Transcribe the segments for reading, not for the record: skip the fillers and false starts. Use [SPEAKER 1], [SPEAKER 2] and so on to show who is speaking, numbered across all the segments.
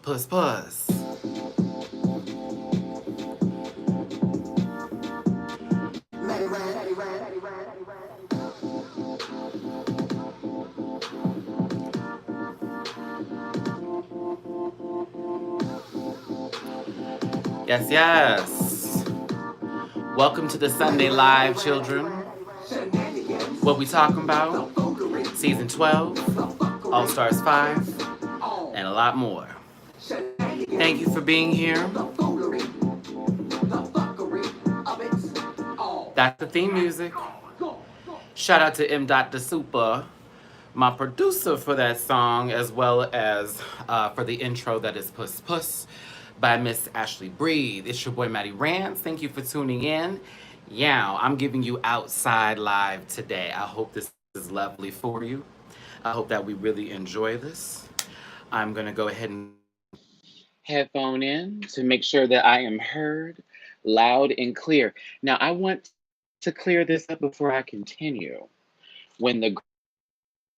[SPEAKER 1] Puss puss. Yes, yes. Welcome to the Sunday Live, children. What we talking about? Season 12, All Stars 5, and a lot more. Thank you for being here. That's the theme music. Shout out to M. The Super, my producer for that song, as well as for the intro that is Puss Puss by Miss Ashley Breathe. It's your boy Matty Rants. Thank you for tuning in. Yeah, I'm giving you outside live today. I hope this is lovely for you. I hope that we really enjoy this. I'm going to go ahead and headphone in to make sure that I am heard loud and clear. Now, I want to clear this up before I continue. When the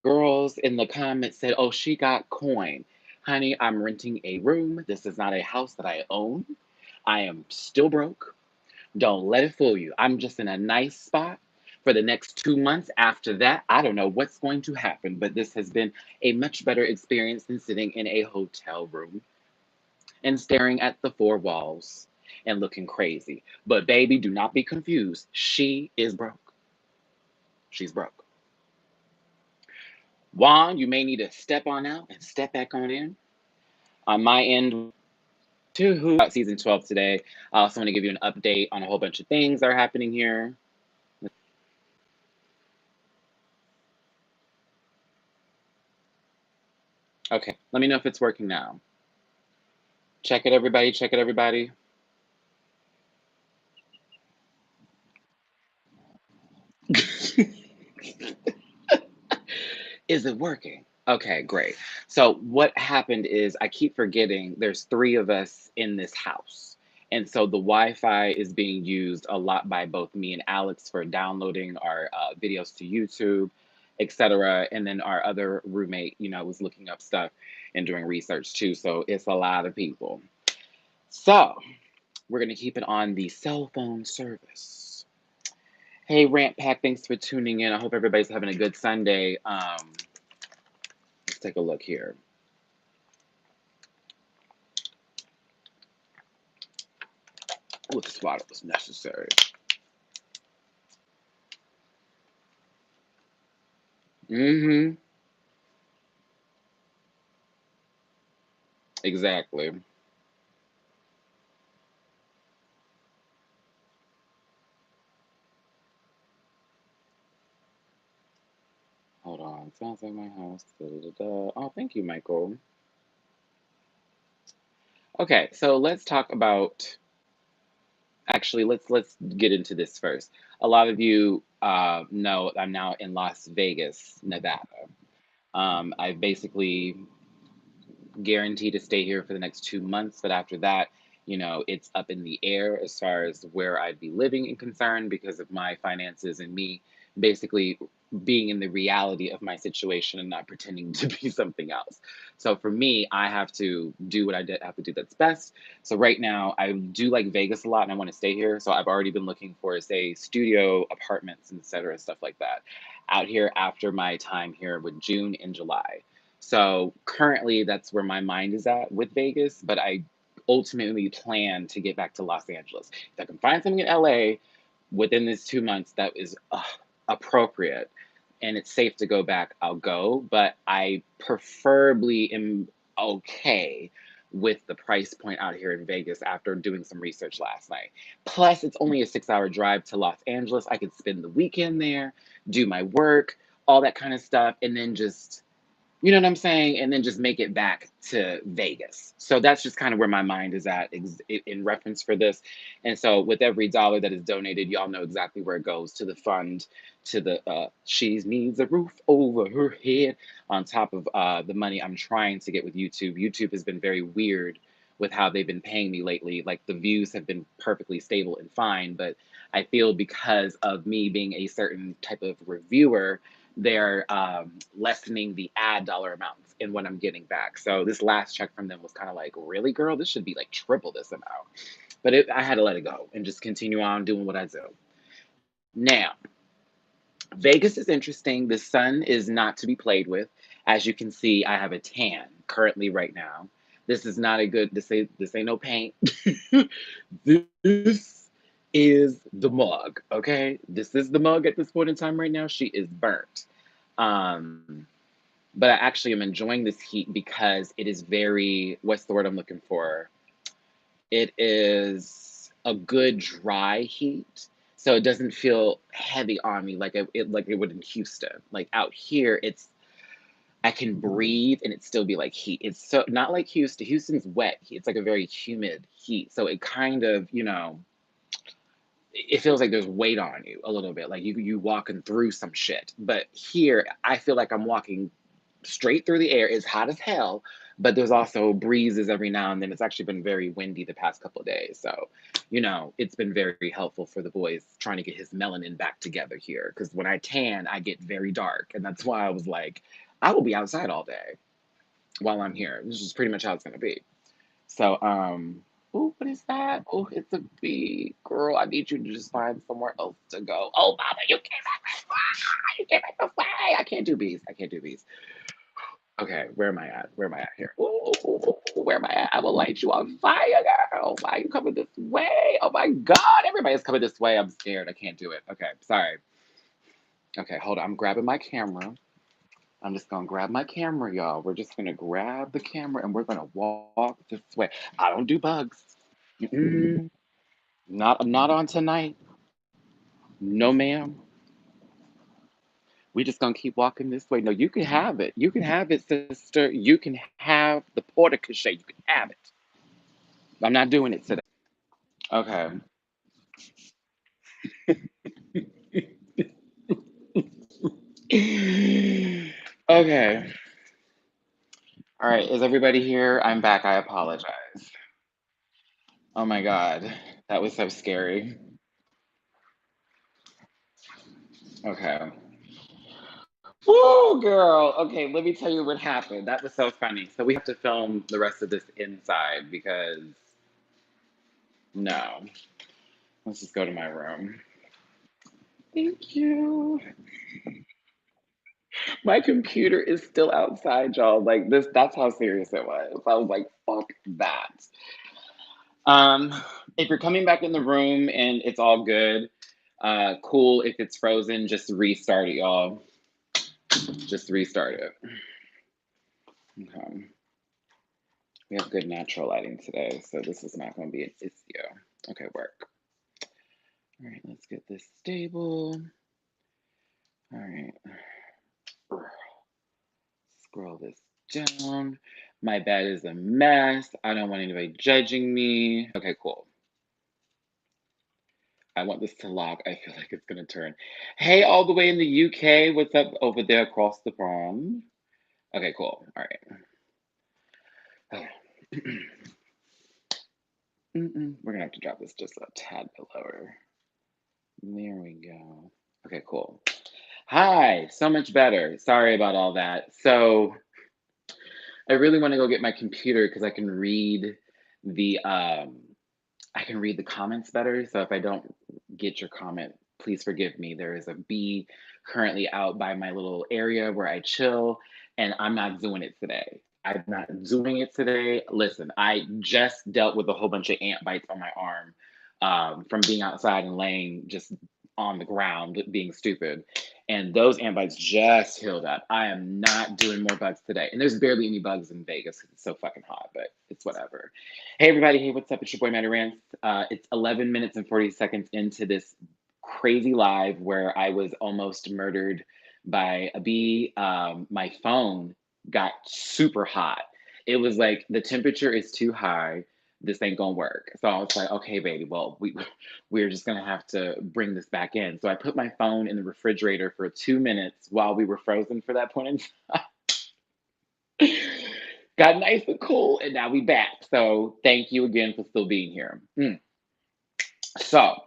[SPEAKER 1] girls in the comments said, "Oh, she got coin." Honey, I'm renting a room. This is not a house that I own. I am still broke. Don't let it fool you. I'm just in a nice spot for the next 2 months. After that, I don't know what's going to happen, but this has been a much better experience than sitting in a hotel room and staring at the four walls and looking crazy. But baby, do not be confused. She is broke. She's broke. Juan, you may need to step on out and step back on in. On my end, to who about season 12 today. I also want to give you an update on a whole bunch of things that are happening here. Okay, let me know if it's working now. Check it, everybody. Check it, everybody. Is it working? Okay, great. So what happened is I keep forgetting there's three of us in this house. And so the Wi-Fi is being used a lot by both me and Alex for downloading our videos to YouTube, etc. And then our other roommate, was looking up stuff and doing research too. So it's a lot of people. So we're gonna keep it on the cell phone service. Hey, Rant Pack, thanks for tuning in. I hope everybody's having a good Sunday. Let's take a look here. Oh, this water was necessary. Mm-hmm. Exactly. Hold on. Sounds like my house. Da, da, da, da. Oh, thank you, Michael. Okay, so let's talk about. Actually, let's get into this first. A lot of you know I'm now in Las Vegas, Nevada. I've basically guaranteed to stay here for the next 2 months. But after that, it's up in the air as far as where I'd be living and concerned because of my finances and me basically being in the reality of my situation and not pretending to be something else. So for me, I have to do what have to do that's best. So right now, I do like Vegas a lot and I want to stay here. So I've already been looking for, say, studio apartments, and etc., stuff like that, out here after my time here with June and July. So currently, that's where my mind is at with Vegas, but I ultimately plan to get back to Los Angeles. If I can find something in LA within this 2 months that is appropriate and it's safe to go back, I'll go. But I preferably am okay with the price point out here in Vegas after doing some research last night. Plus, it's only a 6 hour drive to Los Angeles. I could spend the weekend there, do my work, all that kind of stuff, and then just what I'm saying? And then just make it back to Vegas. So that's just kind of where my mind is at in reference for this. And so with every dollar that is donated, y'all know exactly where it goes to the fund, to the she needs a roof over her head on top of the money I'm trying to get with YouTube. YouTube has been very weird with how they've been paying me lately. Like the views have been perfectly stable and fine, but I feel because of me being a certain type of reviewer, they're lessening the ad dollar amounts. in what I'm getting back. So this last check from them was kind of like, really, girl, this should be like triple this amount. But I had to let it go and just continue on doing what I do. Now, Vegas is interesting. The sun is not to be played with. As you can see, I have a tan currently right now. This is not a good. This ain't no paint. This is the mug. Okay, this is the mug at this point in time right now. She is burnt. Um, but I actually am enjoying this heat because it is very. What's the word I'm looking for? It is a good dry heat, so it doesn't feel heavy on me like it would in Houston. Like out here, I can breathe and it still be like heat. It's so not like Houston. Houston's wet. It's like a very humid heat, so it kind of it feels like there's weight on you a little bit, like you walking through some shit. But here, I feel like I'm walking straight through the air. It's hot as hell, but there's also breezes every now and then. It's actually been very windy the past couple of days. So, it's been very helpful for the boys trying to get his melanin back together here. Because when I tan, I get very dark. And that's why I was like, I will be outside all day while I'm here. This is pretty much how it's going to be. So, oh, what is that? Oh, it's a bee. Girl, I need you to just find somewhere else to go. Oh, mama, you can't make this way. You can't make this way. I can't do bees. I can't do bees. Okay, where am I at? Where am I at here? Ooh, where am I at? I will light you on fire, girl. Why are you coming this way? Oh my God, everybody's coming this way. I'm scared. I can't do it. Okay, sorry. Okay, hold on. I'm grabbing my camera. I'm just gonna grab my camera, y'all. We're just gonna grab the camera and we're gonna walk this way. I don't do bugs. Mm-mm. Not on tonight. No, ma'am. We just gonna keep walking this way. No, you can have it. You can have it, sister. You can have the porta cachet. You can have it. I'm not doing it today. Okay. Okay. All right. Is everybody here? I'm back. I apologize. Oh my God. That was so scary. Okay. Woo, girl. Okay, let me tell you what happened. That was so funny. So we have to film the rest of this inside because no. Let's just go to my room. Thank you. My computer is still outside, y'all. Like this, that's how serious it was. I was like, fuck that. Um, if you're coming back in the room and it's all good, cool. If it's frozen, just restart it, y'all. Just restart it. Okay. We have good natural lighting today, so this is not going to be an issue. Okay, work. All right, let's get this stable. All right. Scroll this down. My bed is a mess. I don't want anybody judging me. Okay, cool. I want this to lock. I feel like it's gonna turn. Hey, all the way in the UK. What's up over there across the pond? Okay, cool. All right. We're gonna have to drop this just a tad bit lower. There we go. Okay, cool. Hi, so much better. Sorry about all that. So I really want to go get my computer because the I can read the comments better. So if I don't get your comment, please forgive me. There is a bee currently out by my little area where I chill, and I'm not doing it today. I'm not doing it today. Listen, I just dealt with a whole bunch of ant bites on my arm from being outside and laying just on the ground being stupid. And those ant bites just healed up. I am not doing more bugs today. And there's barely any bugs in Vegas 'cause it's so fucking hot, but it's whatever. Hey, everybody. Hey, what's up? It's your boy, Matty Rants. It's 11 minutes and 40 seconds into this crazy live where I was almost murdered by a bee. My phone got super hot. It was like the temperature is too high. This ain't gonna work. So I was like, okay, baby, well, we're just gonna have to bring this back in. So I put my phone in the refrigerator for 2 minutes while we were frozen for that point in time. Got nice and cool, and now we back. So thank you again for still being here. So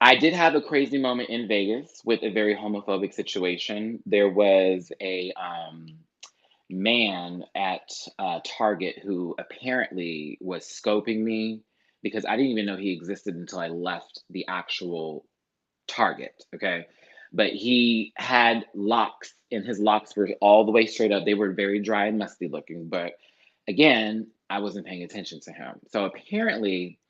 [SPEAKER 1] I did have a crazy moment in Vegas with a very homophobic situation. There was man at Target who apparently was scoping me because I didn't even know he existed until I left the actual Target. Okay. But he had locks, and his locks were all the way straight up. They were very dry and musty looking. But again, I wasn't paying attention to him. So apparently,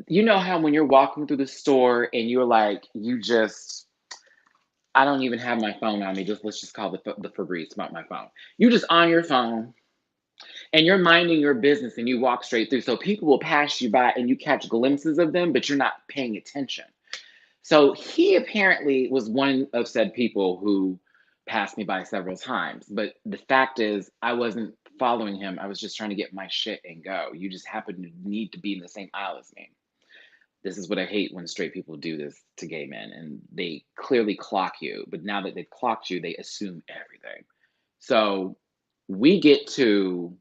[SPEAKER 1] you know how when you're walking through the store and you're like, you just, I don't even have my phone on me. Just let's just call the Febreze about my phone. You just on your phone and you're minding your business and you walk straight through. So people will pass you by and you catch glimpses of them, but you're not paying attention. So he apparently was one of said people who passed me by several times. But the fact is, I wasn't following him. I was just trying to get my shit and go. You just happen to need to be in the same aisle as me. This is what I hate when straight people do this to gay men, and they clearly clock you. But now that they've clocked you, they assume everything. So we get to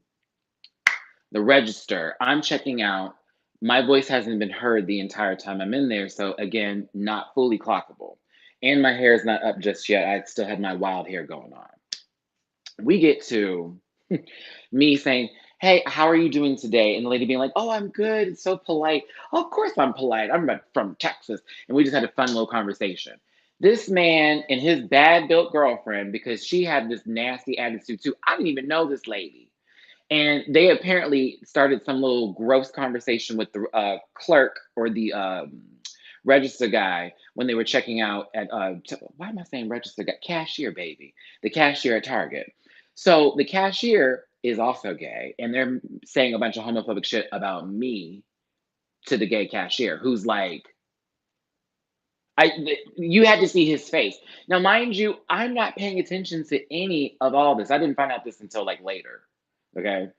[SPEAKER 1] the register. I'm checking out. My voice hasn't been heard the entire time I'm in there. So again, not fully clockable. And my hair is not up just yet. I still had my wild hair going on. We get to me saying, "Hey, how are you doing today?" And the lady being like, "Oh, I'm good. It's so polite." Of course I'm polite. From Texas. And we just had a fun little conversation. This man and his bad built girlfriend, because she had this nasty attitude too. I didn't even know this lady. And they apparently started some little gross conversation with the clerk or the register guy when they were checking out at, why am I saying register guy? Cashier, baby. The cashier at Target. So the cashier is also gay, and they're saying a bunch of homophobic shit about me to the gay cashier, who's like, you had to see his face. Now, mind you, I'm not paying attention to any of all this. I didn't find out this until like later. Okay.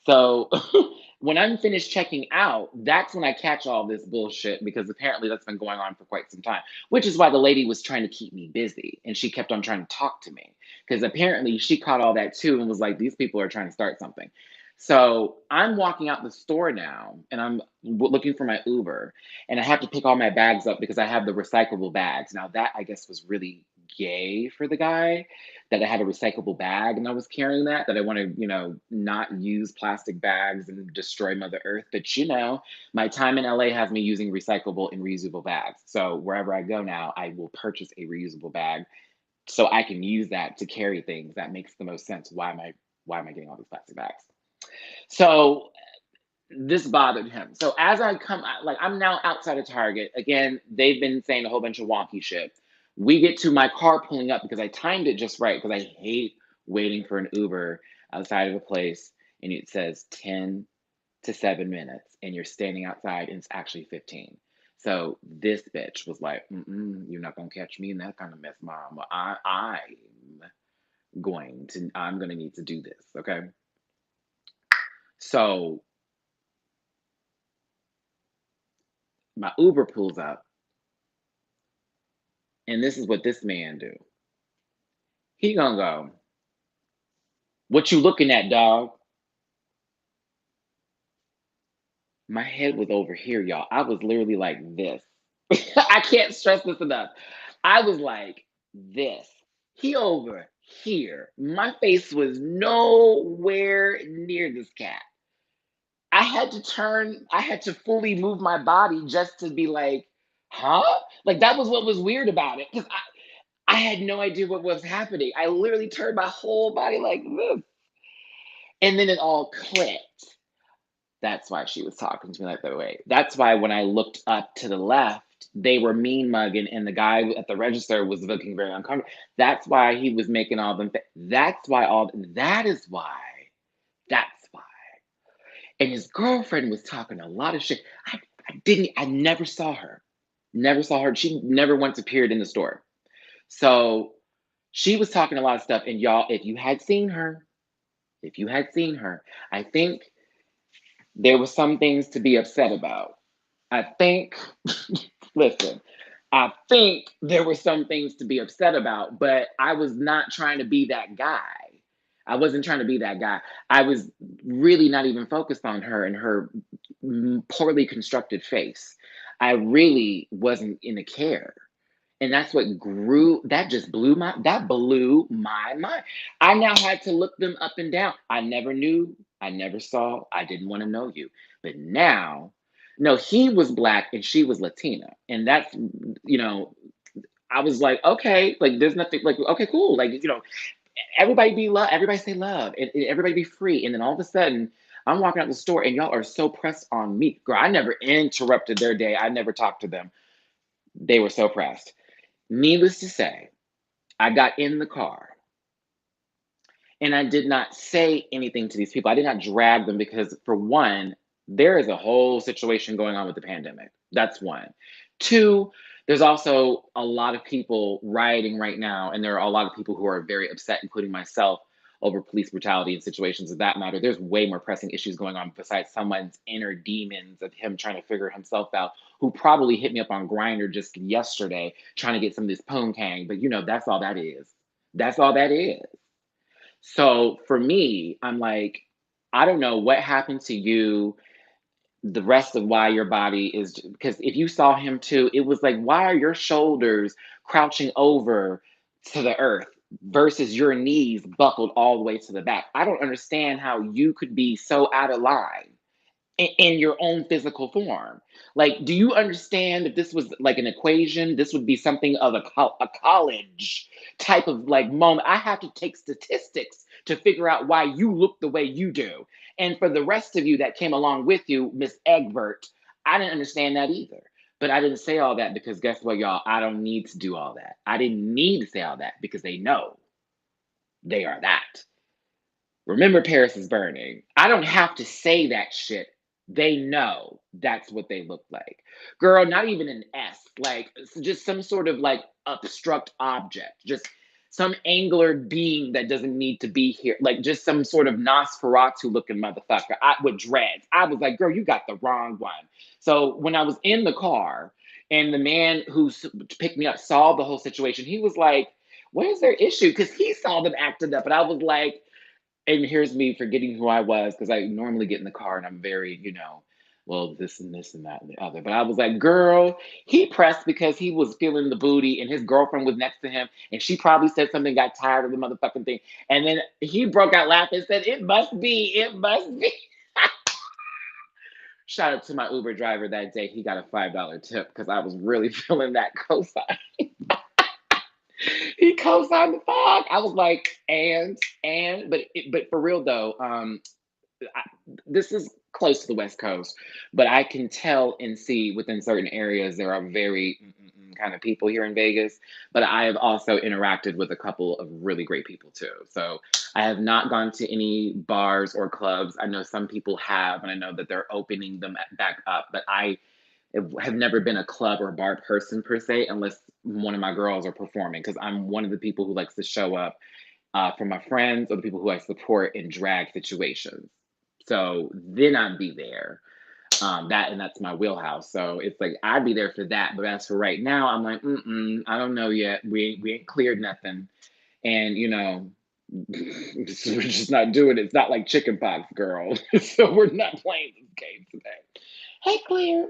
[SPEAKER 1] So when I'm finished checking out, that's when I catch all this bullshit because apparently that's been going on for quite some time, which is why the lady was trying to keep me busy and she kept on trying to talk to me because apparently she caught all that too and was like, these people are trying to start something. So I'm walking out the store now and I'm looking for my Uber and I have to pick all my bags up because I have the recyclable bags. Now, that I guess was really gay for the guy that I had a recyclable bag and I was carrying that I want to, not use plastic bags and destroy Mother Earth. But, my time in LA has me using recyclable and reusable bags. So wherever I go now, I will purchase a reusable bag so I can use that to carry things. That makes the most sense. Why am I getting all these plastic bags? So this bothered him. So as I come out, like I'm now outside of Target. Again, they've been saying a whole bunch of wonky shit. We get to my car pulling up because I timed it just right because I hate waiting for an Uber outside of a place and it says 10 to 7 minutes and you're standing outside and it's actually 15. So this bitch was like, "You're not gonna catch me in that kind of mess, mom. I'm gonna need to do this, okay?" So my Uber pulls up, and this is what this man do. He gonna go, "What you looking at, dog?" My head was over here, y'all. I was literally like this. I can't stress this enough. I was like this. He over here. My face was nowhere near this cat. I had to fully move my body just to be like, huh? Like that was what was weird about it. Because I had no idea what was happening. I literally turned my whole body like this. And then it all clicked. That's why she was talking to me like that way. That's why when I looked up to the left, they were mean mugging, and the guy at the register was looking very uncomfortable. That's why he was making all them. That's why all. That is why. That's why. And his girlfriend was talking a lot of shit. I didn't. I never saw her. Never saw her. She never once appeared in the store. So she was talking a lot of stuff. And y'all, if you had seen her, I think there were some things to be upset about. I think, listen, I think there were some things to be upset about, but I was not trying to be that guy. I wasn't trying to be that guy. I was really not even focused on her and her poorly constructed face. I really wasn't in a care. And that's what grew that just blew my mind. I now had to look them up and down. I never knew, I never saw, I didn't want to know you. But now, no, he was black and she was Latina. And that's, you know, I was like, okay, like there's nothing like, okay, cool. Like, everybody be love, everybody say love, and everybody be free. And then all of a sudden, I'm walking out the store and y'all are so pressed on me. Girl, I never interrupted their day. I never talked to them. They were so pressed. Needless to say, I got in the car and I did not say anything to these people. I did not drag them because, for one, there is a whole situation going on with the pandemic. That's one. Two, there's also a lot of people rioting right now, and there are a lot of people who are very upset, including myself, over police brutality and situations of that matter. There's way more pressing issues going on besides someone's inner demons of him trying to figure himself out, who probably hit me up on Grinder just yesterday trying to get some of this poonkang. But that's all that is. That's all that is. So for me, I'm like, I don't know what happened to you, the rest of why your body is, because if you saw him too, it was like, why are your shoulders crouching over to the earth versus your knees buckled all the way to the back? I don't understand how you could be so out of line in your own physical form. Like, do you understand if this was like an equation, this would be something of a college type of like moment. I have to take statistics to figure out why you look the way you do. And for the rest of you that came along with you, Miss Egbert, I didn't understand that either. But I didn't say all that because guess what, y'all? I don't need to do all that. I didn't need to say all that because they know they are that. Remember, Paris is burning. I don't have to say that shit. They know that's what they look like. Girl, not even an S, like just some sort of like obstruct object, just some angular being that doesn't need to be here, like just some sort of Nosferatu looking motherfucker with dreads. I was like, girl, you got the wrong one. So when I was in the car and the man who picked me up saw the whole situation, he was like, what is their issue? Because he saw them acting up. And I was like, and here's me forgetting who I was because I normally get in the car and I'm very, well, this and that and the other. But I was like, girl, he pressed because he was feeling the booty and his girlfriend was next to him and she probably said something, got tired of the motherfucking thing. And then he broke out laughing and said, it must be. Shout out to my Uber driver that day. He got a $5 tip because I was really feeling that cosign. He co-signed the fuck. I was like, but for real though, I, this is close to the West Coast, but I can tell and see within certain areas there are very kind of people here in Vegas. But I have also interacted with a couple of really great people too. So I have not gone to any bars or clubs. I know some people have, and I know that they're opening them back up. But I have never been a club or bar person per se, unless one of my girls are performing, because I'm one of the people who likes to show up for my friends or the people who I support in drag situations. So then I'd be there. That's my wheelhouse. So it's like I'd be there for that. But as for right now, I'm like, I don't know yet. We ain't cleared nothing, and we're just not doing it. It's not like chicken pox, girl. So we're not playing this game today. Hey, Claire.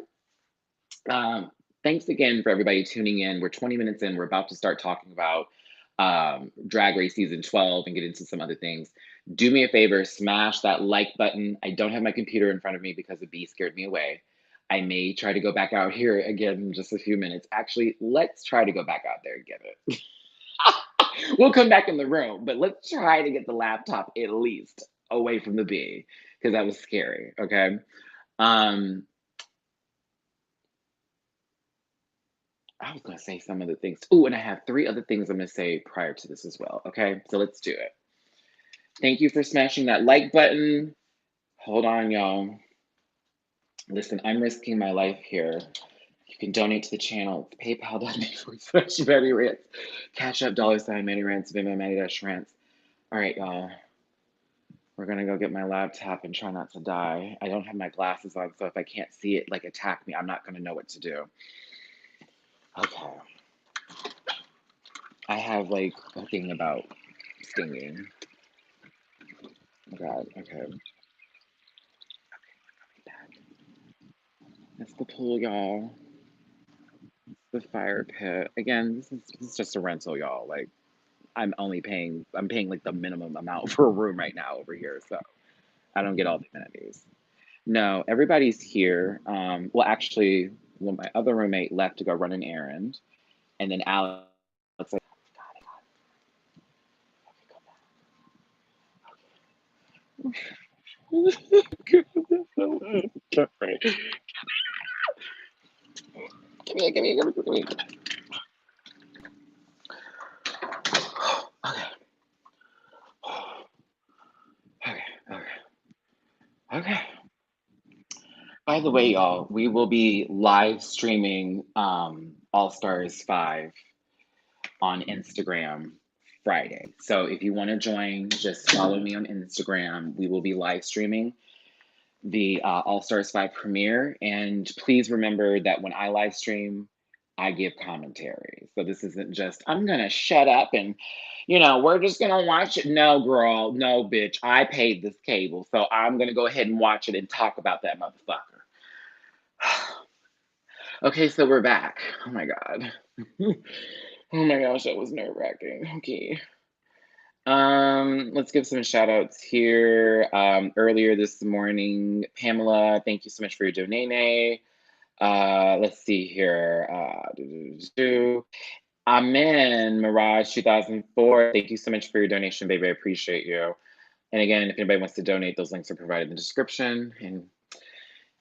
[SPEAKER 1] Um, Thanks again for everybody tuning in. We're 20 minutes in. We're about to start talking about Drag Race season 12 and get into some other things. Do me a favor, smash that like button. I don't have my computer in front of me because the bee scared me away. I may try to go back out here again in just a few minutes. Actually, let's try to go back out there and get it. We'll come back in the room, but let's try to get the laptop at least away from the bee because that was scary. Okay. Um, I was gonna say some other things. Oh, and I have three other things I'm gonna say prior to this as well. Okay, so let's do it. Thank you for smashing that like button. Hold on, y'all. Listen, I'm risking my life here. You can donate to the channel. It's PayPal.me/MattyRants. Cash App $MattyRants. Venmo Matty-Rants. All right, y'all. We're gonna go get my laptop and try not to die. I don't have my glasses on, so if I can't see it like attack me, I'm not gonna know what to do. Okay. I have like a thing about stinging. Oh God, okay. That's the pool, y'all. the fire pit. Again, this is just a rental, y'all. Like, I'm paying like the minimum amount for a room right now over here, so I don't get all the amenities. No, everybody's here. Well, actually, well, my other roommate left to go run an errand, and then Alex like, Come here, come here, come here, come here. Okay, okay, okay, okay. By the way, y'all, we will be live streaming All Stars 5 on Instagram Friday. So if you want to join, just follow me on Instagram. We will be live streaming the All Stars 5 premiere. And please remember that when I live stream, I give commentary. So this isn't just, I'm going to shut up and, we're just going to watch it. No, girl. No, bitch. I paid this cable. So I'm going to go ahead and watch it and talk about that motherfucker. Okay, so we're back. Oh my God. Oh my gosh, that was nerve-wracking. Okay. Let's give some shout outs here. Earlier this morning, Pamela, thank you so much for your donate. Let's see here. Amen, Mirage 2004. Thank you so much for your donation, baby. I appreciate you. And again, if anybody wants to donate, those links are provided in the description. And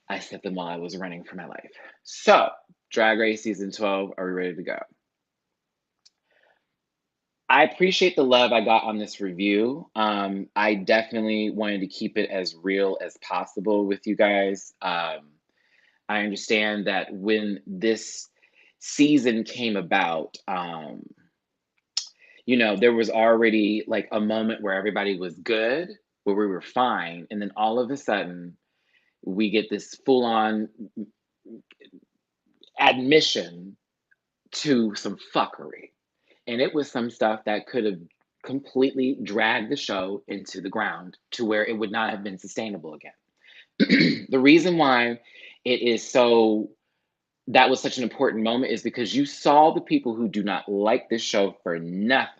[SPEAKER 1] I said them while I was running for my life. So, Drag Race Season 12, are we ready to go? I appreciate the love I got on this review. I definitely wanted to keep it as real as possible with you guys. I understand that when this season came about, there was already like a moment where everybody was good, where we were fine. And then all of a sudden, we get this full on admission to some fuckery. And it was some stuff that could have completely dragged the show into the ground to where it would not have been sustainable again. The reason why it is so that was such an important moment is because you saw the people who do not like this show for nothing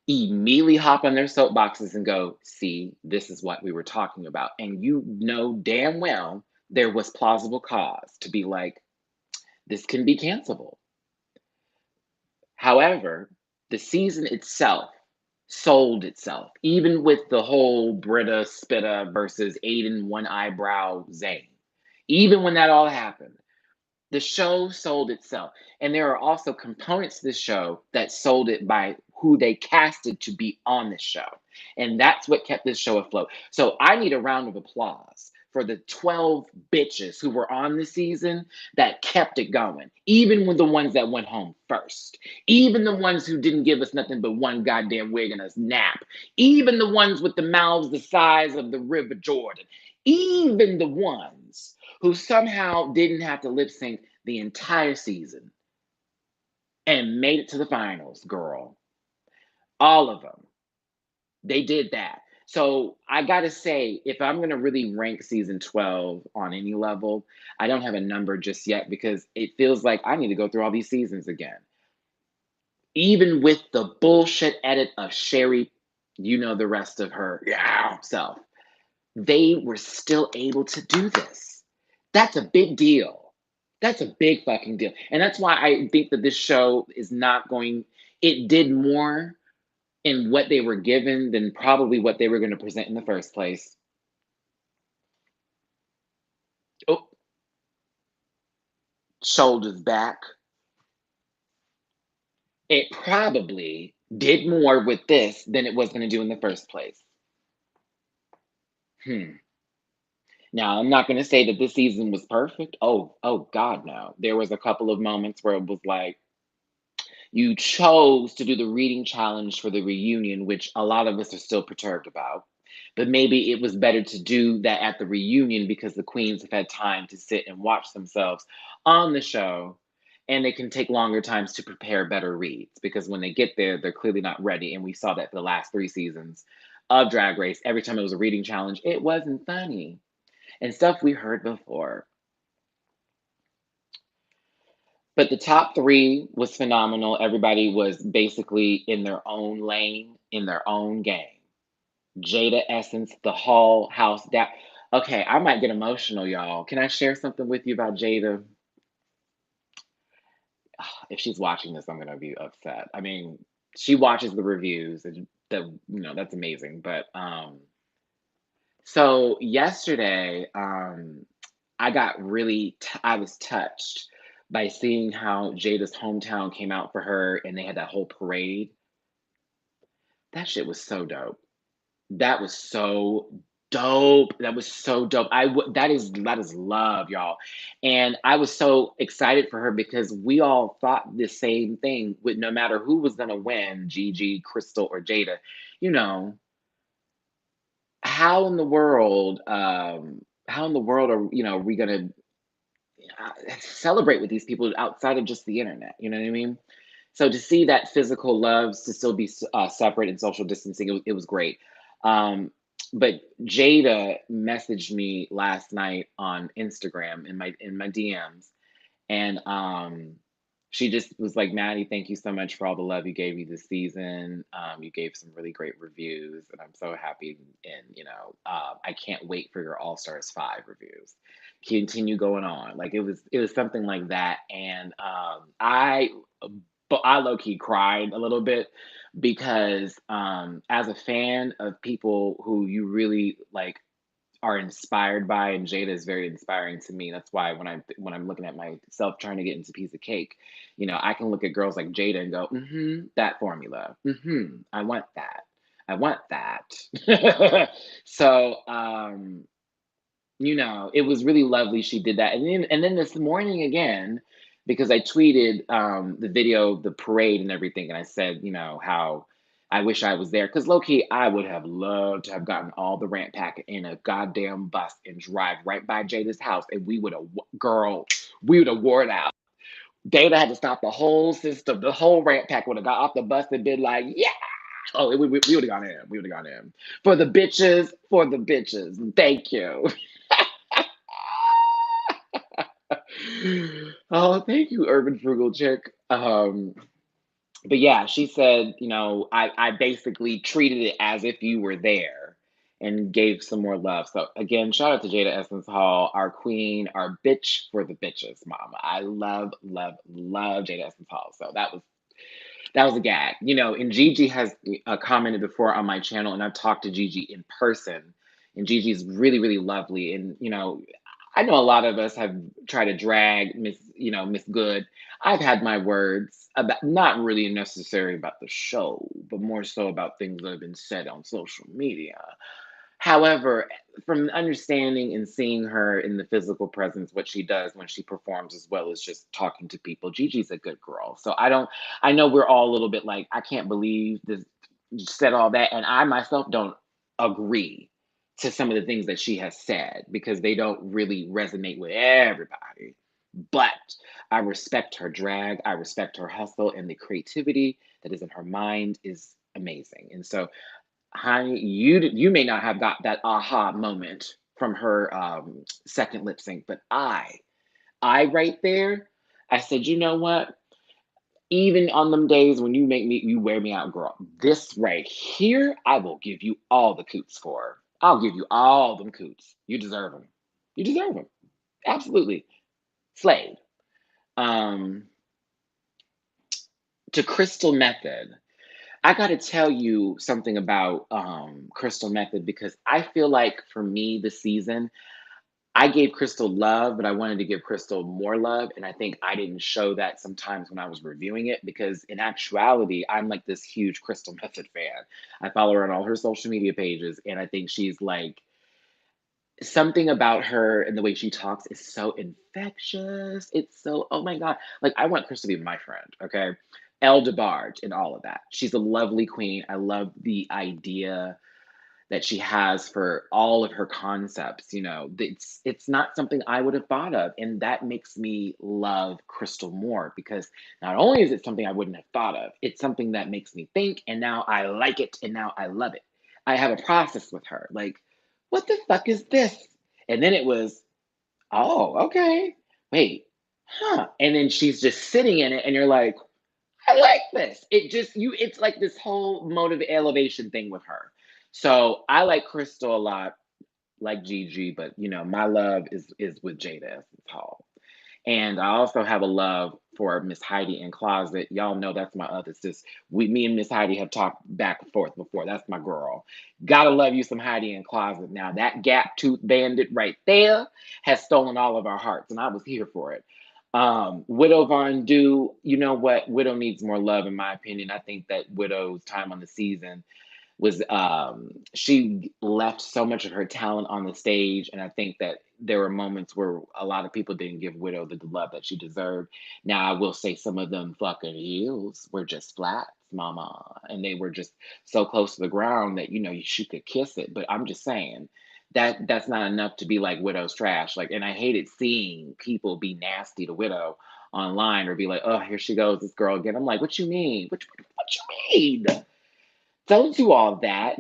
[SPEAKER 1] immediately hop on their soapboxes and go, see, this is what we were talking about. And you know damn well there was plausible cause to be like, this can be cancelable. However, the season itself sold itself, even with the whole Britta Spitta versus Aiden One Eyebrow Zane. Even when that all happened, the show sold itself. And there are also components to the show that sold it by who they casted to be on the show. And that's what kept this show afloat. So I need a round of applause for the 12 bitches who were on the season that kept it going, even with the ones that went home first, even the ones who didn't give us nothing but one goddamn wig and a nap, even the ones with the mouths the size of the River Jordan, even the ones who somehow didn't have to lip sync the entire season and made it to the finals, girl. All of them. They did that. So I gotta say, if I'm gonna really rank season 12 on any level, I don't have a number just yet because it feels like I need to go through all these seasons again. Even with the bullshit edit of Sherry, the rest of her self, they were still able to do this. That's a big deal. That's a big fucking deal. And that's why I think that this show is not going, it did more in what they were given than probably what they were going to present in the first place. Oh, shoulders back. It probably did more with this than it was going to do in the first place. Now, I'm not going to say that this season was perfect. Oh God, no. There was a couple of moments where it was like, you chose to do the reading challenge for the reunion, which a lot of us are still perturbed about. But maybe it was better to do that at the reunion because the queens have had time to sit and watch themselves on the show and they can take longer times to prepare better reads because when they get there, they're clearly not ready. And we saw that for the last 3 seasons of Drag Race. Every time it was a reading challenge, it wasn't funny and stuff we heard before. But the top 3 was phenomenal. Everybody was basically in their own lane, in their own game. Jada Essence, the Hall House that okay, I might get emotional, y'all. Can I share something with you about Jada? If she's watching this, I'm gonna be upset. I mean, she watches the reviews and that's amazing. But so yesterday, I was touched by seeing how Jada's hometown came out for her and they had that whole parade. That shit was so dope. That was so dope. That was so dope. That is love, y'all. And I was so excited for her because we all thought the same thing with no matter who was gonna win, Gigi, Crystal, or Jada, you know, how in the world, how in the world are we gonna celebrate with these people outside of just the internet? You know what I mean? So to see that physical loves to still be separate and social distancing, it was great. Um, but Jada messaged me last night on Instagram in my DMs, and she just was like, "Maddie, thank you so much for all the love you gave me this season. You gave some really great reviews, and I'm so happy. And I can't wait for your All Stars 5 reviews. Continue going on." Like it was something like that, and but I low key cried a little bit because as a fan of people who you really like are inspired by, and Jada is very inspiring to me. That's why when I'm looking at myself trying to get into piece of cake, I can look at girls like Jada and go, that formula. I want that. I want that. So it was really lovely she did that. And then this morning again, because I tweeted the video of the parade and everything, and I said, how I wish I was there. Because low key, I would have loved to have gotten all the rant pack in a goddamn bus and drive right by Jada's house, and we would have wore it out. Data had to stop the whole system. The whole rant pack would have got off the bus and been like, yeah. Oh, we would have gone in. We would have gone in. For the bitches, for the bitches. Thank you. Oh, thank you, Urban Frugal Chick. But yeah, she said, I basically treated it as if you were there and gave some more love. So again, shout out to Jada Essence Hall, our queen, our bitch for the bitches, mama. I love, love, love Jada Essence Hall. So that was a gag. And Gigi has commented before on my channel, and I've talked to Gigi in person, and Gigi's really, really lovely. And I know a lot of us have tried to drag Miss Good. I've had my words about not really necessary about the show, but more so about things that have been said on social media. However, from understanding and seeing her in the physical presence, what she does when she performs, as well as just talking to people, Gigi's a good girl. So I know we're all a little bit like, I can't believe this you said all that. And I myself don't agree to some of the things that she has said because they don't really resonate with everybody. But I respect her drag, I respect her hustle, and the creativity that is in her mind is amazing. And so honey, you may not have got that aha moment from her second lip sync, but I right there, I said, you know what? Even on them days when you wear me out, girl, this right here, I will give you all the coots for. I'll give you all them coots. You deserve them. You deserve them. Absolutely. Slade. Um, to Crystal Method. I got to tell you something about Crystal Method because I feel like for me this season, I gave Crystal love, but I wanted to give Crystal more love. And I think I didn't show that sometimes when I was reviewing it because in actuality, I'm like this huge Crystal Method fan. I follow her on all her social media pages, and I think she's like something about her and the way she talks is so infectious. It's so, oh my God. Like, I want Chris to be my friend, okay? Elle DeBarge and all of that. She's a lovely queen. I love the idea that she has for all of her concepts. It's not something I would have thought of. And that makes me love Crystal more because not only is it something I wouldn't have thought of, it's something that makes me think. And now I like it. And now I love it. I have a process with her. Like, what the fuck is this? And then it was, oh, okay. Wait. huh. And then she's just sitting in it, and you're like, I like this. It's like this whole motive elevation thing with her. So I like Crystal a lot, like Gigi, but my love is with Jada Essence Hall. And I also have a love for Miss Heidi in Closet. Y'all know that's my other sis. Me and Miss Heidi have talked back and forth before. That's my girl. Gotta love you some Heidi in Closet. Now that gap tooth bandit right there has stolen all of our hearts, and I was here for it. Widow Von Du, you know what? Widow needs more love, in my opinion. I think that Widow's time on the season was she left so much of her talent on the stage, and I think that there were moments where a lot of people didn't give Widow the love that she deserved. Now I will say some of them fucking heels were just flats, mama, and they were just so close to the ground that she could kiss it. But I'm just saying that that's not enough to be like Widow's trash. Like, and I hated seeing people be nasty to Widow online or be like, oh, here she goes, this girl again. I'm like, what you mean? What you mean? Don't do all that.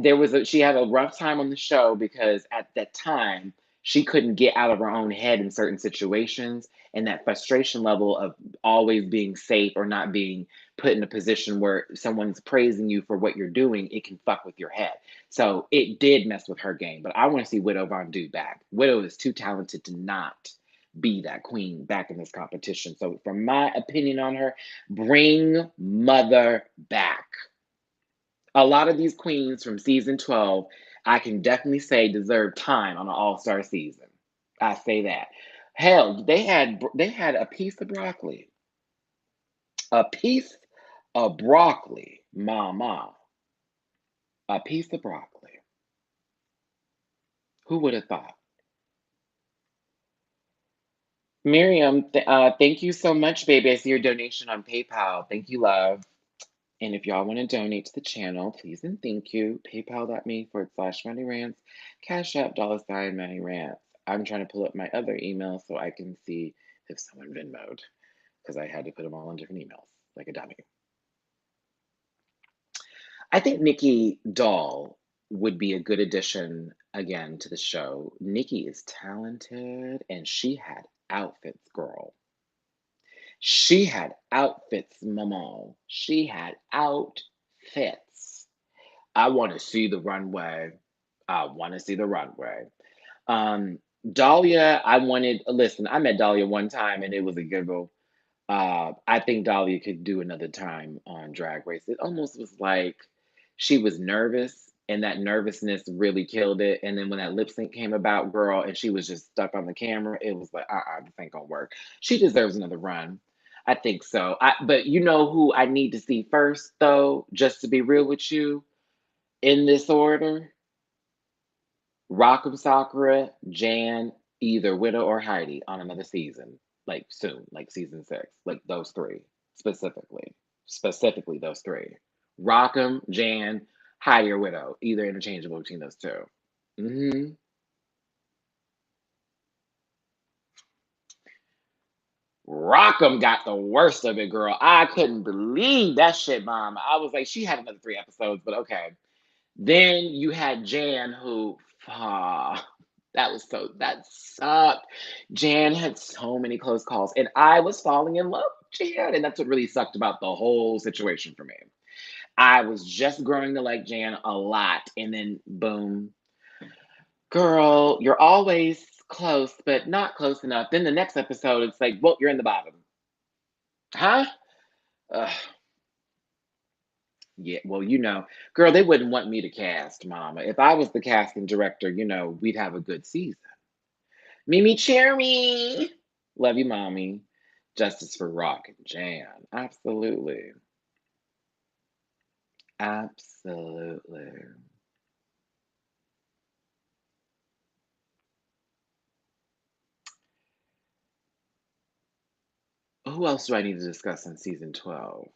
[SPEAKER 1] She had a rough time on the show because at that time she couldn't get out of her own head in certain situations, and that frustration level of always being safe or not being put in a position where someone's praising you for what you're doing, it can fuck with your head. So it did mess with her game, but I want to see Widow Von Du back. Widow is too talented to not be that queen back in this competition. So from my opinion on her, bring mother back. A lot of these queens from season 12, I can definitely say deserve time on an all-star season. I say that. Hell, they had a piece of broccoli. A piece of broccoli, mama. A piece of broccoli. Who would have thought? Miriam, thank you so much, baby. I see your donation on PayPal. Thank you, love. And if y'all want to donate to the channel, please and thank you. PayPal.me/MattyRants. Cash App $ MattyRants. I'm trying to pull up my other email so I can see if someone Venmoed because I had to put them all in different emails like a dummy. I think Nikki Doll would be a good addition again to the show. Nikki is talented and she had outfits, girl. She had outfits, mama. She had outfits. I want to see the runway. I want to see the runway. Um, Dahlia, listen, I met Dahlia one time and it was a giggle. I think Dahlia could do another time on Drag Race. It almost was like she was nervous and that nervousness really killed it. And then when that lip sync came about, girl, and she was just stuck on the camera, it was like, this ain't gonna work. She deserves another run. I think so. But you know who I need to see first, though, just to be real with you, in this order? Rock'em Sakura, Jan, either Widow or Heidi on another season. Like soon, like season 6. Like those three specifically. Specifically those three. Rock'em, Jan, Heidi or Widow. Either interchangeable between those two. hmm Rock'em got the worst of it, girl. I couldn't believe that shit, mom. I was like, she had another 3 episodes, but okay. Then you had Jan, who, ah, that sucked. Jan had so many close calls, and I was falling in love with Jan, and that's what really sucked about the whole situation for me. I was just growing to like Jan a lot, and then boom, girl, you're always close, but not close enough. Then the next episode, it's like, well, you're in the bottom, huh? Ugh. Yeah, well, girl, they wouldn't want me to cast Mama. If I was the casting director, we'd have a good season. Mimi Cherry. Love you, mommy. Justice for Rock and Jan. Absolutely. Absolutely. Who else do I need to discuss in season 12?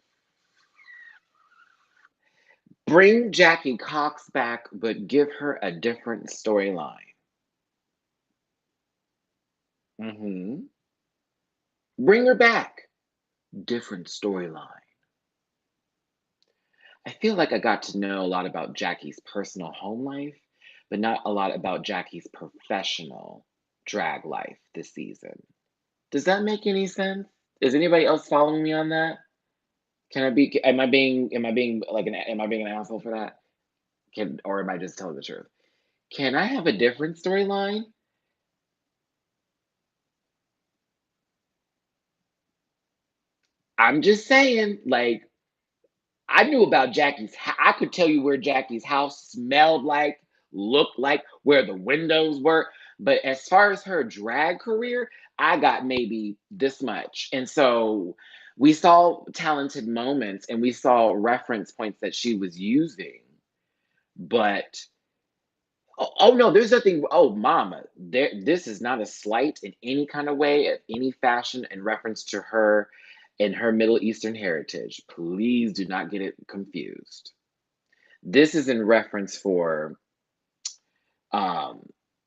[SPEAKER 1] Bring Jackie Cox back, but give her a different storyline. hmm Bring her back. Different storyline. I feel like I got to know a lot about Jackie's personal home life, but not a lot about Jackie's professional drag life this season. Does that make any sense? Is anybody else following me on that? Can I be? Am I being like Am I being an asshole for that? Or am I just telling the truth? Can I have a different storyline? I'm just saying, like, I knew about I could tell you where Jackie's house smelled like, looked like, where the windows were. But as far as her drag career, I got maybe this much. And so we saw talented moments and we saw reference points that she was using. But oh no, there's nothing. Oh, mama, this is not a slight in any kind of way, of any fashion, in reference to her and her Middle Eastern heritage. Please do not get it confused. This is in reference for um,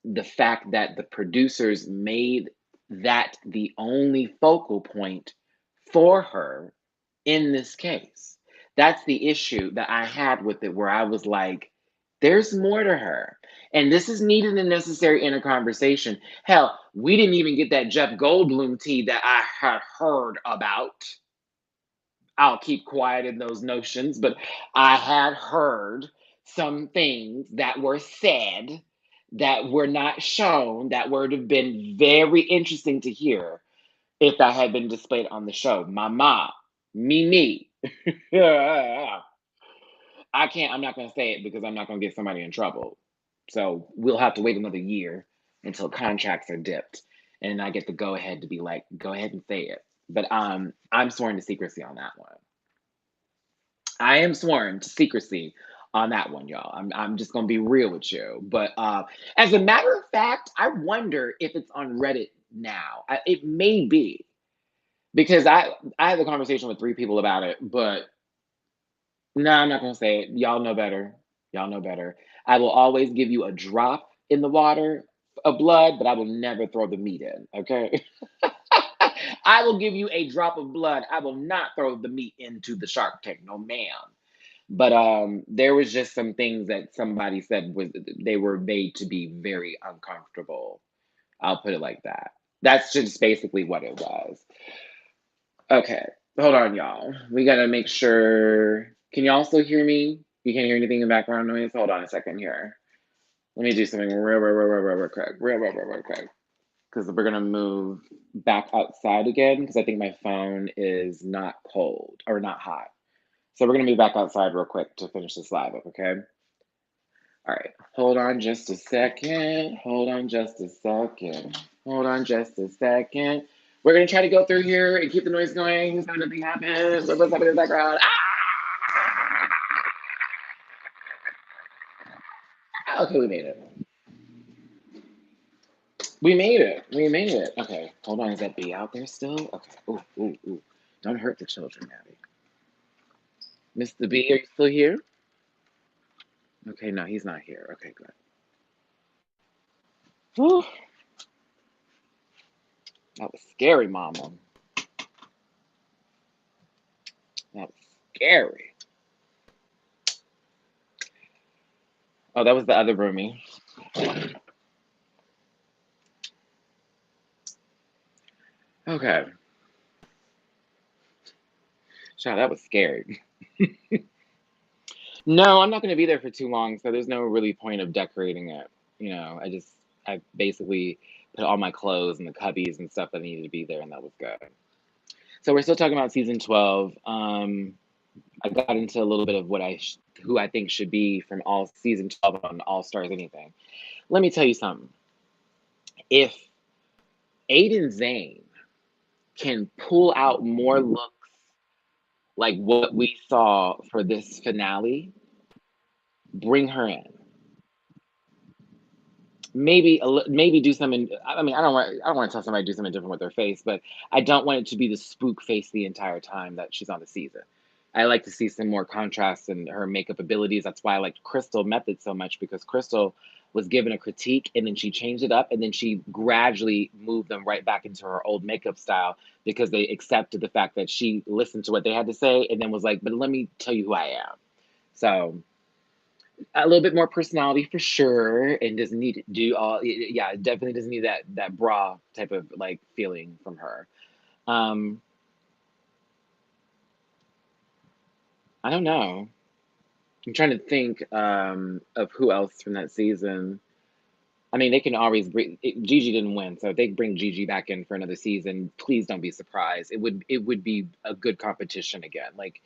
[SPEAKER 1] the fact that the producers made that the only focal point for her in this case. That's the issue that I had with it, where I was like, there's more to her. And this is needed and necessary in a conversation. Hell, we didn't even get that Jeff Goldblum tea that I had heard about. I'll keep quiet in those notions, but I had heard some things that were said that were not shown that would have been very interesting to hear if that had been displayed on the show. Mama, me. I'm not going to say it because I'm not going to get somebody in trouble. So we'll have to wait another year until contracts are dipped. And I get the go ahead to be like, go ahead and say it. But I'm sworn to secrecy on that one. I am sworn to secrecy on that one, y'all. I'm just gonna be real with you. But as a matter of fact, I wonder if it's on Reddit now. It may be because I had a conversation with three people about it, but no, I'm not gonna say it. Y'all know better. Y'all know better. I will always give you a drop in the water of blood, but I will never throw the meat in. Okay. I will give you a drop of blood. I will not throw the meat into the shark tank. No, ma'am. But there was just some things that somebody said was they were made to be very uncomfortable. I'll put it like that. That's just basically what it was. Okay, hold on, y'all. We gotta make sure. Can y'all still hear me? You can't hear anything in background noise. Hold on a second here. Let me do something real quick, real quick. Because we're gonna move back outside again. Because I think my phone is not cold or not hot. So we're gonna move back outside real quick to finish this live up. Okay. All right, hold on just a second. Hold on just a second. Hold on just a second. We're gonna try to go through here and keep the noise going so nothing happens. What's happening in the background? Ah! Okay, we made it. We made it. We made it. Okay, hold on. Is that bee out there still? Okay. Ooh, ooh, ooh. Don't hurt the children, Abby. Mr. B, are you still here? Okay, no, he's not here. Okay, good. Whew, that was scary, Mama. That was scary. Oh, that was the other roomie. Okay. Child, that was scary. No, I'm not going to be there for too long, so there's no really point of decorating it. I basically put all my clothes in the cubbies and stuff that needed to be there, and that was good. So we're still talking about season 12. I got into a little bit of who I think should be from all season 12 on All Stars anything. Let me tell you something. If Aiden Zane can pull out more looks like what we saw for this finale, bring her in. Maybe do something. I mean, I don't want to tell somebody to do something different with their face, but I don't want it to be the spook face the entire time that she's on the season. I like to see some more contrast in her makeup abilities. That's why I liked Crystal Method so much, because Crystal was given a critique and then she changed it up and then she gradually moved them right back into her old makeup style because they accepted the fact that she listened to what they had to say and then was like, but let me tell you who I am. So A little bit more personality for sure, and doesn't need to do all. Yeah, definitely doesn't need that bra type of like feeling from her. Um, I don't know. I'm trying to think of who else from that season. I mean, they can always bring Gigi didn't win, so if they bring Gigi back in for another season, please don't be surprised. It would be a good competition again. Like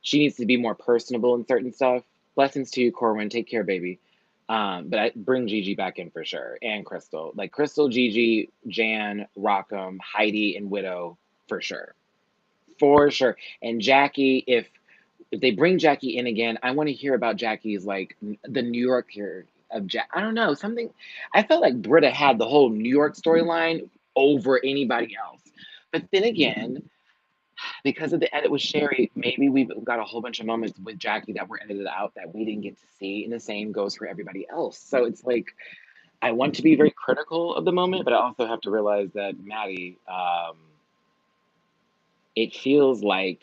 [SPEAKER 1] she needs to be more personable in certain stuff. Blessings to you, Corwin. Take care, baby. But I bring Gigi back in for sure, and Crystal. Like Crystal, Gigi, Jan, Rockham, Heidi, and Widow for sure, for sure. And Jackie, if they bring Jackie in again, I want to hear about Jackie's like the New Yorker of Jack. I don't know something. I felt like Britta had the whole New York storyline over anybody else. But then again, because of the edit with Sherry, maybe we've got a whole bunch of moments with Jackie that were edited out that we didn't get to see, and the same goes for everybody else. So it's like I want to be very critical of the moment, but I also have to realize that Matty, it feels like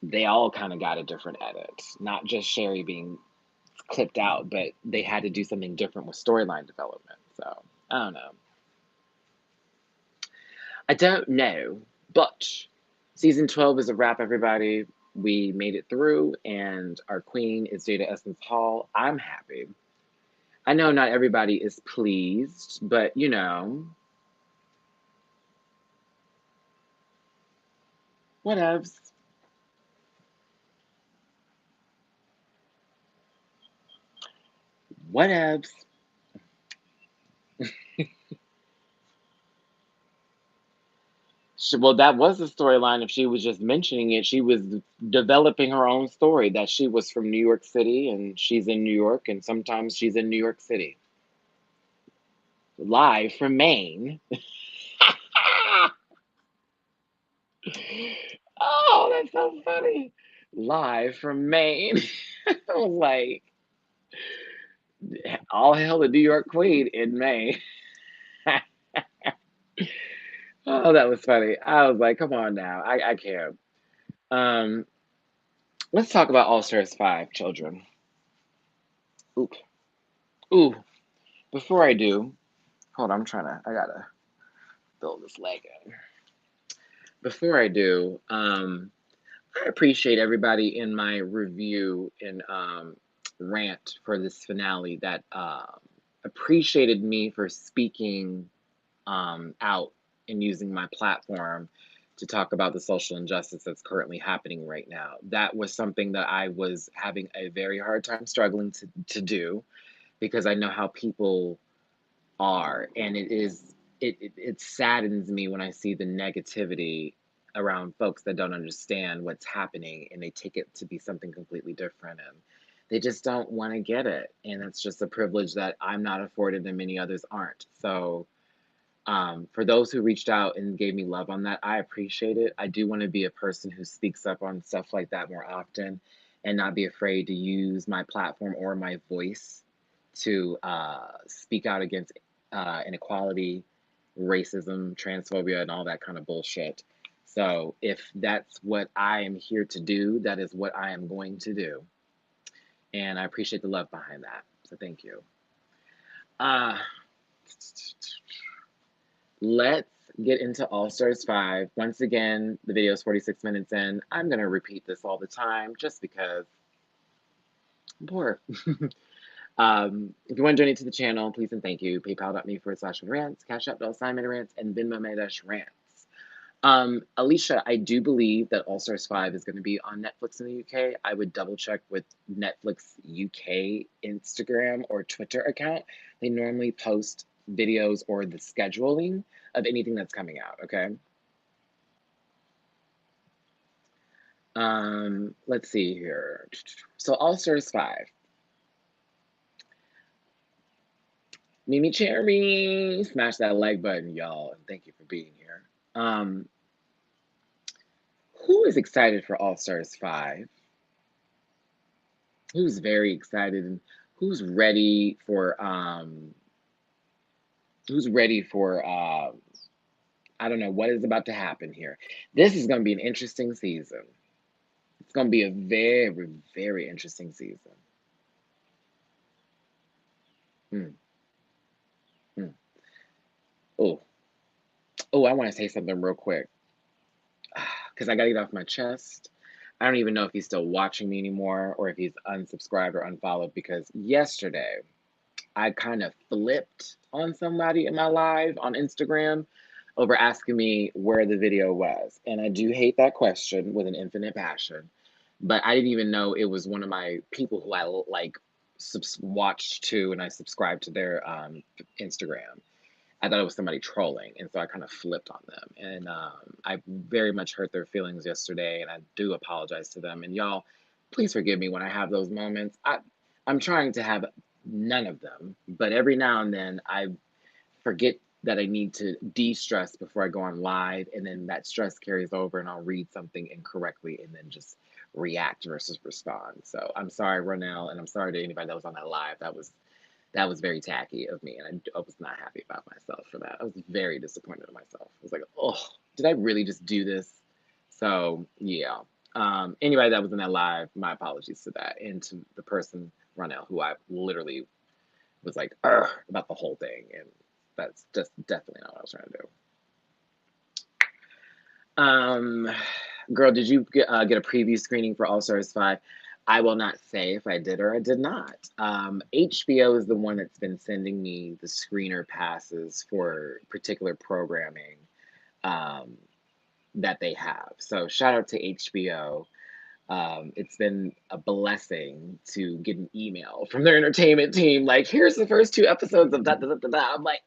[SPEAKER 1] they all kind of got a different edit, not just Sherry being clipped out, but they had to do something different with storyline development. So I don't know. I don't know, but season 12 is a wrap, everybody. We made it through, and our queen is Jada Essence Hall. I'm happy. I know not everybody is pleased, but whatevs. Whatevs. Well, that was the storyline. If she was just mentioning it, she was developing her own story that she was from New York City and she's in New York, and sometimes she's in New York City. Live from Maine. Oh, that's so funny. Live from Maine. I was like, all hail the New York Queen in Maine. Oh, that was funny. I was like, come on now. I can't. Um, let's talk about All Stars 5, children. Oop. Ooh. Before I do, hold on, I gotta build this leg in. Before I do, I appreciate everybody in my review and rant for this finale that appreciated me for speaking out and using my platform to talk about the social injustice that's currently happening right now. That was something that I was having a very hard time struggling to do because I know how people are, and it saddens me when I see the negativity around folks that don't understand what's happening and they take it to be something completely different, and they just don't want to get it, and it's just a privilege that I'm not afforded and many others aren't. So for those who reached out and gave me love on that, I appreciate it. I do want to be a person who speaks up on stuff like that more often and not be afraid to use my platform or my voice to speak out against inequality, racism, transphobia, and all that kind of bullshit. So if that's what I am here to do, that is what I am going to do. And I appreciate the love behind that. So thank you. Uh, let's get into All Stars 5. Once again, the video is 46 minutes in. I'm going to repeat this all the time just because I'm poor. If you want to donate to the channel, please and thank you. PayPal.me/MattyRants, Cash App $MattyRants, and Venmo Matty-Rants. Alicia, I do believe that All Stars 5 is going to be on Netflix in the UK. I would double check with Netflix UK Instagram or Twitter account. They normally post videos or the scheduling of anything that's coming out, okay? Let's see here. So All Stars 5. Mimi Cherry, smash that like button, y'all, and thank you for being here. Who is excited for All Stars 5? Who's very excited and who's ready for I don't know what is about to happen here. This is going to be an interesting season. It's going to be a very, very interesting season. Mm, mm. Oh, oh, I want to say something real quick because I got to get off my chest. I don't even know if he's still watching me anymore or if he's unsubscribed or unfollowed because yesterday I kind of flipped on somebody in my live on Instagram over asking me where the video was. And I do hate that question with an infinite passion, but I didn't even know it was one of my people who I like watched to and I subscribed to their Instagram. I thought it was somebody trolling, and so I kind of flipped on them. And I very much hurt their feelings yesterday, and I do apologize to them. And y'all, please forgive me when I have those moments. I'm trying to have none of them, but every now and then I forget that I need to de-stress before I go on live, and then that stress carries over, and I'll read something incorrectly, and then just react versus respond. So I'm sorry, Ronell, and I'm sorry to anybody that was on that live. That was very tacky of me, and I was not happy about myself for that. I was very disappointed in myself. I was like, oh, did I really just do this? So yeah. Anybody that was in that live, my apologies to that, and to the person Ronell, who I literally was like, "Ugh," about the whole thing, and that's just definitely not what I was trying to do. Girl, did you get a preview screening for All Stars 5? I will not say if I did or I did not. HBO is the one that's been sending me the screener passes for particular programming um, that they have. So shout out to HBO. It's been a blessing to get an email from their entertainment team, like, here's the first two episodes of that. I'm like,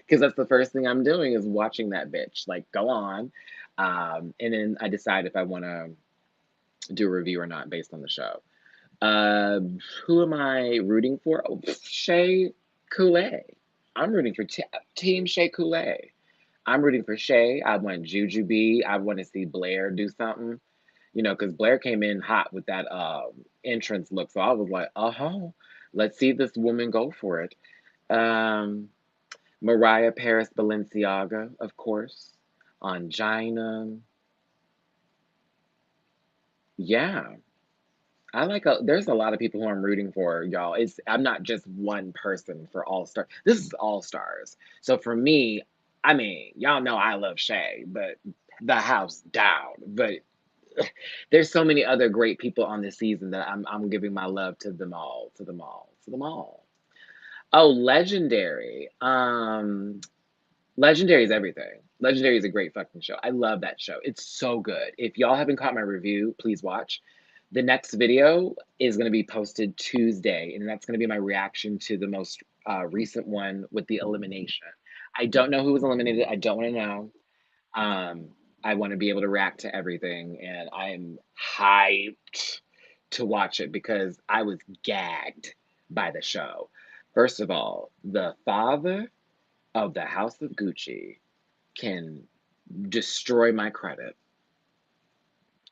[SPEAKER 1] because that's the first thing I'm doing is watching that bitch. Like, go on. And then I decide if I want to do a review or not based on the show. Uh, who am I rooting for? Oh, Shea Coulee. I'm rooting for Team Shea Coulee. I'm rooting for Shay. I want Jujubee. I want to see Blair do something. Because Blair came in hot with that entrance look. So I was like, let's see this woman go for it. Um, Mariah Paris Balenciaga, of course. Angina. Yeah. There's a lot of people who I'm rooting for, y'all. I'm not just one person for All Star. This is All Stars. So for me, I mean, y'all know I love Shay, but the house down. But there's so many other great people on this season that I'm giving my love to them all, to them all, to them all. Oh, Legendary. Legendary is everything. Legendary is a great fucking show. I love that show. It's so good. If y'all haven't caught my review, please watch. The next video is going to be posted Tuesday, and that's going to be my reaction to the most recent one with the elimination. I don't know who was eliminated. I don't want to know. Um, I want to be able to react to everything, and I'm hyped to watch it because I was gagged by the show. First of all, the father of the House of Gucci can destroy my credit.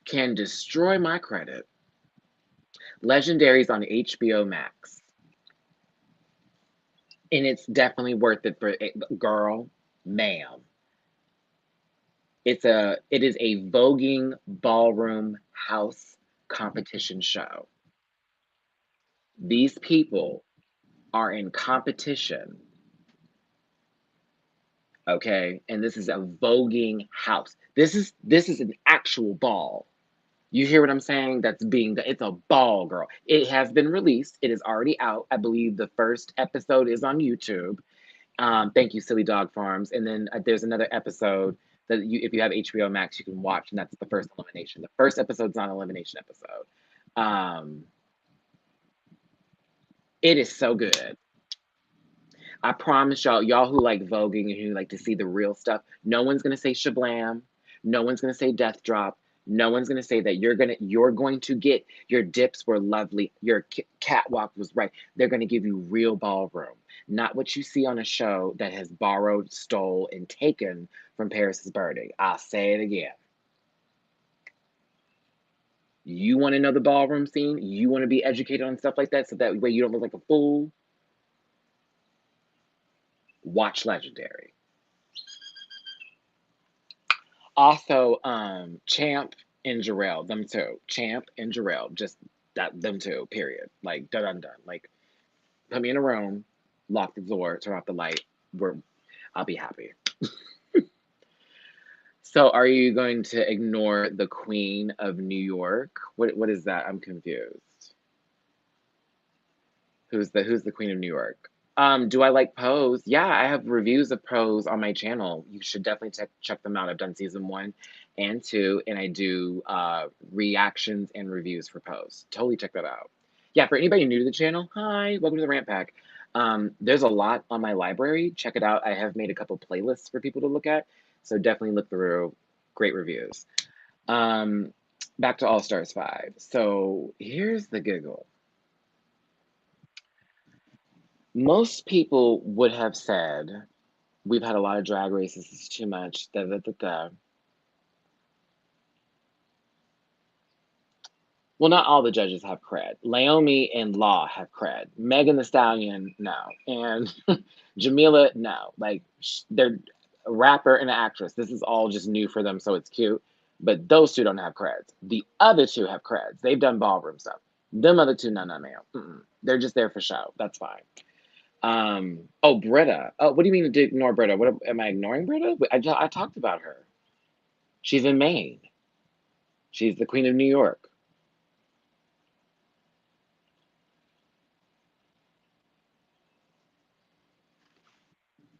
[SPEAKER 1] Can destroy my credit. Legendary's on HBO Max. And it's definitely worth it for girl, ma'am. It is a voguing ballroom house competition show. These people are in competition, okay? And this is a voguing house. This is an actual ball. You hear what I'm saying? It's a ball, girl. It has been released. It is already out. I believe the first episode is on YouTube. Thank you, Silly Dog Farms. And then there's another episode that if you have HBO Max, you can watch, and that's the first elimination. The first episode's not an elimination episode. Um, it is so good. I promise y'all who like voguing and who like to see the real stuff, no one's gonna say shablam, no one's gonna say death drop, no one's gonna say that you're going to get your dips were lovely, your catwalk was right. They're gonna give you real ballroom, not what you see on a show that has borrowed, stole, and taken from Paris's Burning. I'll say it again. You want to know the ballroom scene? You want to be educated on stuff like that so that way you don't look like a fool? Watch Legendary. Also, Champ and Jarrell, them two. Champ and Jarrell, just them two, period. Like, done, done. Like, Put me in a room, lock the door, turn off the light. We're I'll be happy. So are you going to ignore the Queen of New York? What is that? I'm confused. Who's the Queen of New York? Do I like Pose? Yeah, I have reviews of Pose on my channel. You should definitely check them out. I've done season 1 and 2, and I do reactions and reviews for Pose. Totally check that out. Yeah, for anybody new to the channel, hi, welcome to the Rant Pack. There's a lot on my library. Check it out. I have made a couple playlists for people to look at, so definitely look through. Great reviews. Um, Back to All Stars 5. So here's the giggle. Most people would have said, we've had a lot of drag races, this is too much, da da da da. Well, not all the judges have cred. Naomi and Law have cred. Megan Thee Stallion, no. And Jamila, no. Like, they're a rapper and an actress. This is all just new for them, so it's cute. But those two don't have creds. The other two have creds. They've done ballroom stuff. Them other two, no, no, ma'am. They're just there for show. That's fine. Oh, Britta. Oh, what do you mean to ignore Britta? What am I ignoring Britta? I talked about her. She's in Maine. She's the Queen of New York.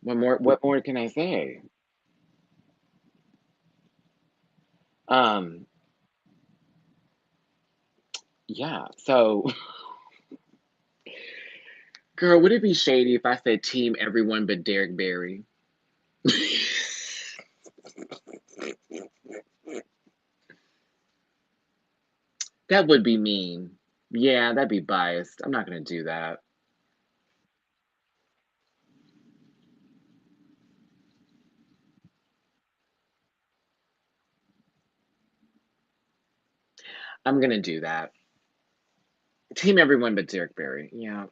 [SPEAKER 1] What more can I say? Um, yeah. So, girl, would it be shady if I said team everyone but Derek Barry? That would be mean. Yeah, that'd be biased. I'm not gonna do that. I'm gonna do that. Team everyone but Derek Barry. Yeah,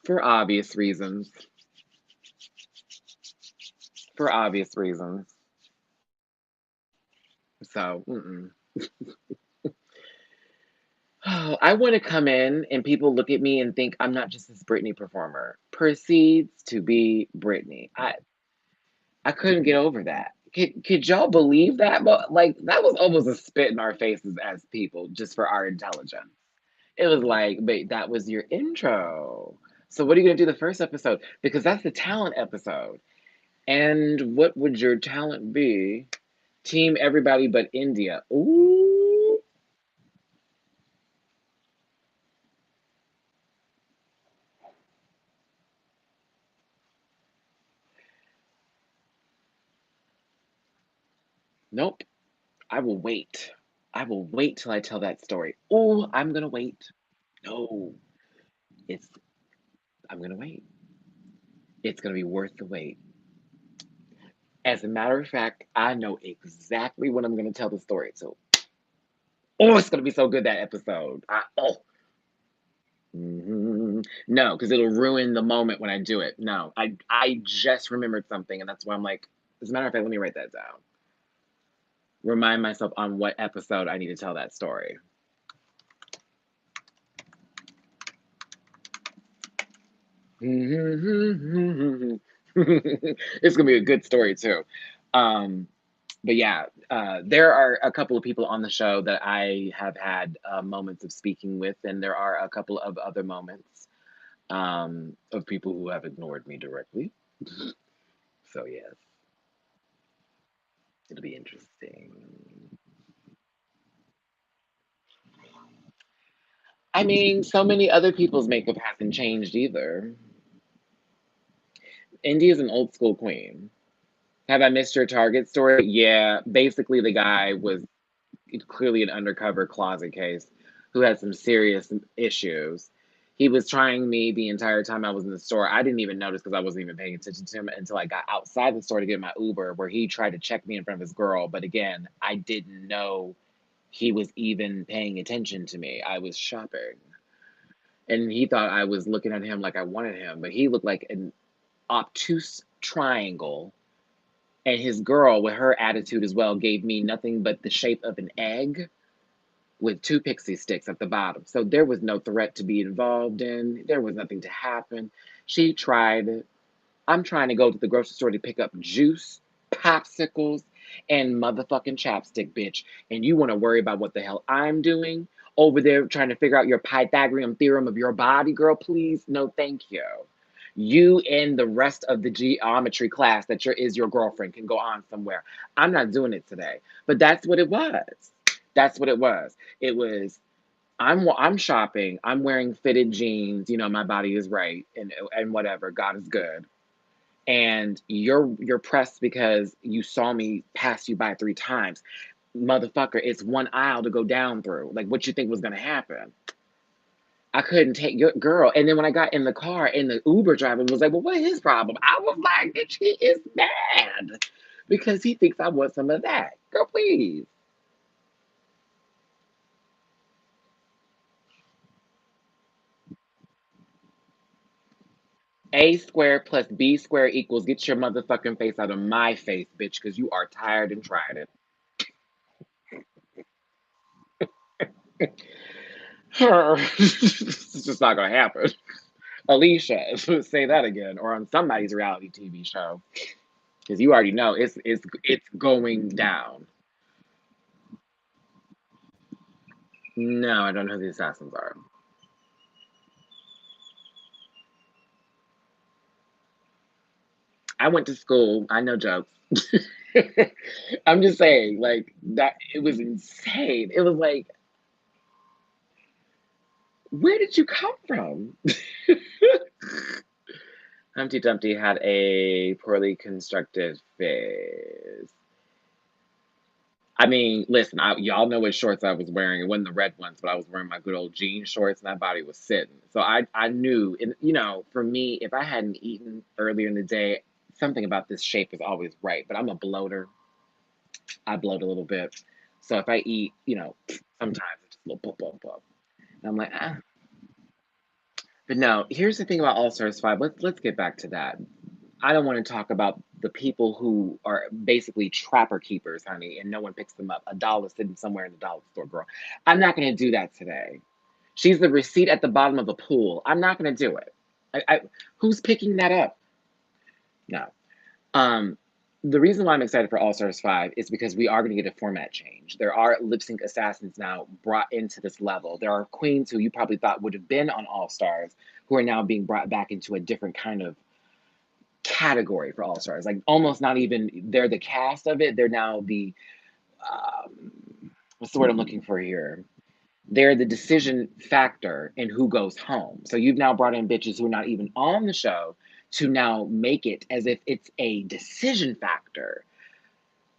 [SPEAKER 1] for obvious reasons. For obvious reasons. So, I want to come in and people look at me and think I'm not just this Britney performer. Proceeds to be Britney. I couldn't get over that. Could y'all believe that? But like that was almost a spit in our faces as people, just for our intelligence. It was like, but that was your intro. So what are you gonna do the first episode? Because that's the talent episode. And what would your talent be? Team everybody but India. Ooh. Nope. I will wait. I will wait till I tell that story. Oh, I'm gonna wait. No, it's I'm gonna wait. It's gonna be worth the wait. As a matter of fact, I know exactly when I'm gonna tell the story. So, oh, it's gonna be so good that episode. No, because it'll ruin the moment when I do it. No, I just remembered something, and that's why I'm like. As a matter of fact, let me write that down. Remind myself on what episode I need to tell that story. It's gonna be a good story too. Um, but yeah, there are a couple of people on the show that I have had moments of speaking with, and there are a couple of other moments of people who have ignored me directly. So yes, it'll be interesting. I mean, so many other people's makeup hasn't changed either. Indy is an old school queen. Have I missed your Target story? Yeah, basically the guy was clearly an undercover closet case who had some serious issues. He was trying me the entire time I was in the store. I didn't even notice because I wasn't even paying attention to him until I got outside the store to get my Uber, where he tried to check me in front of his girl. But again, I didn't know he was even paying attention to me. I was shopping. And he thought I was looking at him like I wanted him, but he looked like an obtuse triangle. And his girl, with her attitude as well, gave me nothing but the shape of an egg. with two pixie sticks at the bottom. So there was no threat to be involved in. There was nothing to happen. She tried. I'm trying to go to the grocery store to pick up juice, popsicles, and motherfucking chapstick, bitch. And you want to worry about what the hell I'm doing over there trying to figure out your Pythagorean theorem of your body, girl? Please, no, thank you. You and the rest of the geometry class that is your girlfriend can go on somewhere. I'm not doing it today. But that's what it was. That's what it was. It was I'm shopping. I'm wearing fitted jeans. You know, my body is right, and whatever. God is good. And you're pressed because you saw me pass you by 3 times. Motherfucker, it's one aisle to go down through. Like, what you think was gonna happen? I couldn't take your girl. And then when I got in the car, and the Uber driver was like, "Well, what is his problem?" I was like, "Bitch, he is mad because he thinks I want some of that." Girl, please. A squared plus B squared equals get your motherfucking face out of my face, bitch, because you are tired and tried it. It's just not gonna happen. Alicia, say that again, or on somebody's reality TV show, because you already know it's going down. No, I don't know who the assassins are. I went to school. I know jokes. I'm just saying, like that. It was insane. It was like, where did you come from? Humpty Dumpty had a poorly constructed face. I mean, listen, y'all know what shorts I was wearing. It wasn't the red ones, but I was wearing my good old jean shorts, and that body was sitting. So I knew, and for me, if I hadn't eaten earlier in the day, something about this shape is always right. But I'm a bloater. I bloat a little bit. So if I eat, sometimes it's just a little pop. And I'm like, ah. But no, here's the thing about All Stars 5. Let's get back to that. I don't want to talk about the people who are basically trapper keepers, honey, and no one picks them up. A dollar sitting somewhere in the dollar store, girl. I'm not going to do that today. She's the receipt at the bottom of a pool. I'm not going to do it. Who's picking that up? No. Um, the reason why I'm excited for All Stars 5 is because we are going to get a format change. There are lip sync assassins now brought into this level. There are queens who you probably thought would have been on All Stars who are now being brought back into a different kind of category for All Stars. Like almost not even they're the cast of it. They're now the um, what's the word I'm looking for here? They're the decision factor in who goes home. So you've now brought in bitches who are not even on the show to now make it as if it's a decision factor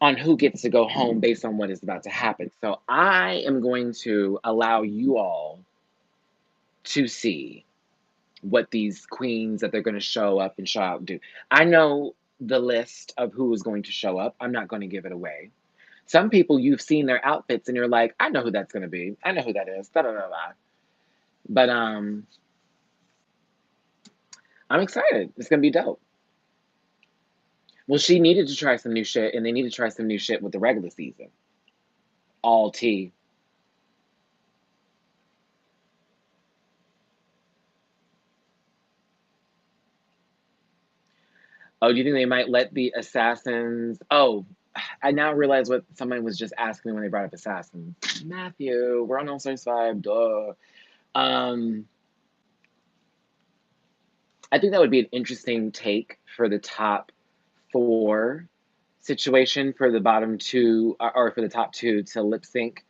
[SPEAKER 1] on who gets to go home based on what is about to happen. So I am going to allow you all to see what these queens that they're going to show up and show out do. I know the list of who is going to show up. I'm not going to give it away. Some people you've seen their outfits and you're like, I know who that's going to be. I know who that is. Da, da, da, da. But I'm excited. It's going to be dope. Well, she needed to try some new shit, and they need to try some new shit with the regular season. All tea. Oh, do you think they might let the assassins? Oh, I now realize what someone was just asking me when they brought up assassins. Matthew, we're on All Stars 5. Duh. Um, I think that would be an interesting take for the top four situation for the bottom two, or for the top two to lip sync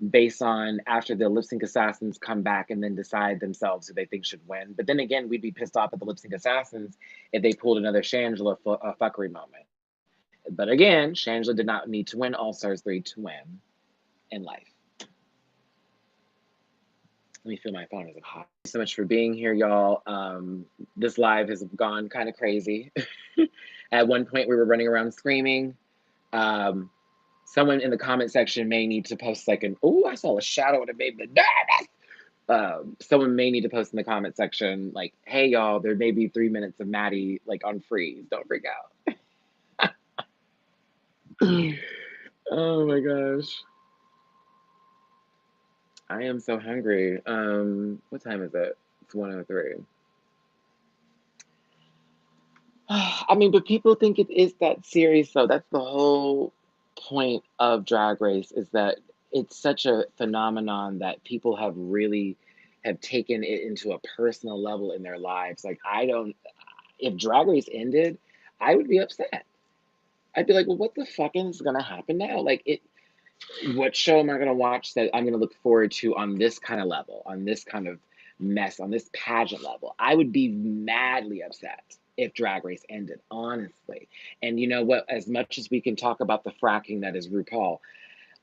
[SPEAKER 1] based on after the lip sync assassins come back and then decide themselves who they think should win. But then again, we'd be pissed off at the lip sync assassins if they pulled another Shangela fuckery moment. But again, Shangela did not need to win All Stars 3 to win in life. Let me feel my phone is hot. Thank you so much for being here, y'all. This live has gone kind of crazy. At one point, we were running around screaming. Um, Someone in the comment section may need to post like oh, I saw a shadow and it made me nervous. Someone may need to post in the comment section like, hey y'all, there may be 3 minutes of Matty like on freeze. Don't freak out. Oh my gosh. I am so hungry. What time is it? It's 1:03. I mean, but people think it is that serious, though. That's the whole point of Drag Race is that it's such a phenomenon that people have really have taken it into a personal level in their lives. Like, I don't, if Drag Race ended, I would be upset. I'd be like, well, what the fucking is gonna happen now? Like, what show am I gonna watch that I'm gonna look forward to on this kind of level, on this kind of mess, on this pageant level? I would be madly upset if Drag Race ended, honestly. And you know what? As much as we can talk about the fracking that is RuPaul,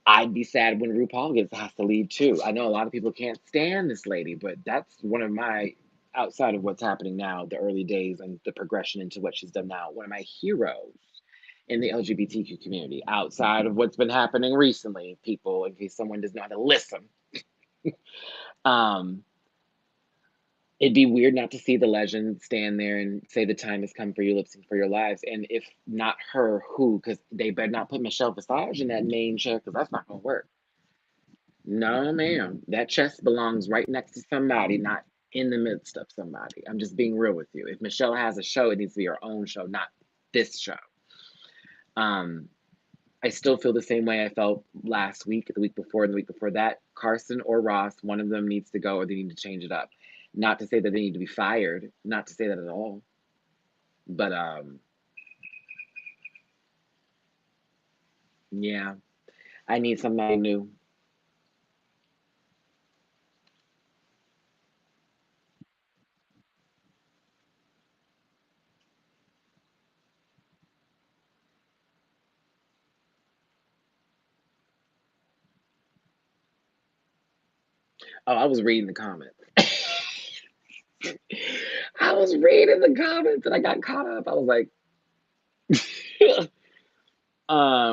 [SPEAKER 1] I'd be sad when RuPaul has to leave too. I know a lot of people can't stand this lady, but that's one of my, outside of what's happening now, the early days and the progression into what she's done now, one of my heroes in the LGBTQ community, outside of what's been happening recently, people, in case someone does not listen. Um, it'd be weird not to see the legend stand there and say the time has come for you, lip sync for your lives. And if not her, who? Because they better not put Michelle Visage in that main chair, because that's not going to work. No, ma'am. That chest belongs right next to somebody, not in the midst of somebody. I'm just being real with you. If Michelle has a show, it needs to be her own show, not this show. Um, I still feel the same way I felt last week, the week before, and the week before that. Carson or Ross, one of them needs to go or they need to change it up. Not to say that they need to be fired, not to say that at all. But yeah, I need somebody new. Oh, I was reading the comments. I was reading the comments and I got caught up. I was like,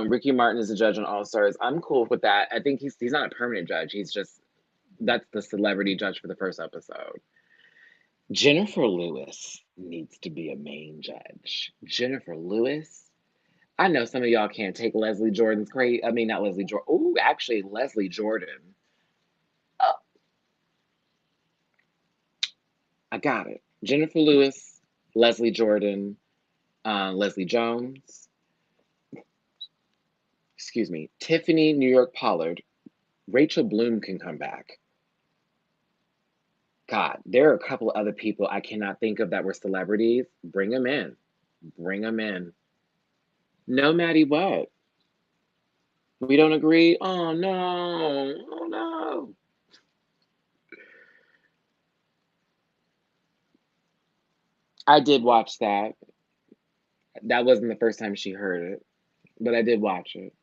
[SPEAKER 1] Ricky Martin is a judge on All Stars. I'm cool with that. I think he's not a permanent judge. He's just that's the celebrity judge for the first episode. Jennifer Lewis needs to be a main judge. Jennifer Lewis. I know some of y'all can't take Leslie Jordan's great. I mean, not Leslie Jordan. Oh, actually, Leslie Jordan. Oh, I got it. Jennifer Lewis, Leslie Jordan, Leslie Jones. Excuse me. Tiffany New York Pollard. Rachel Bloom can come back. God, there are a couple other people I cannot think of that were celebrities. Bring them in. Bring them in. No, Maddie, what? We don't agree? Oh, no. Oh, no. I did watch that. That wasn't the first time she heard it, but I did watch it.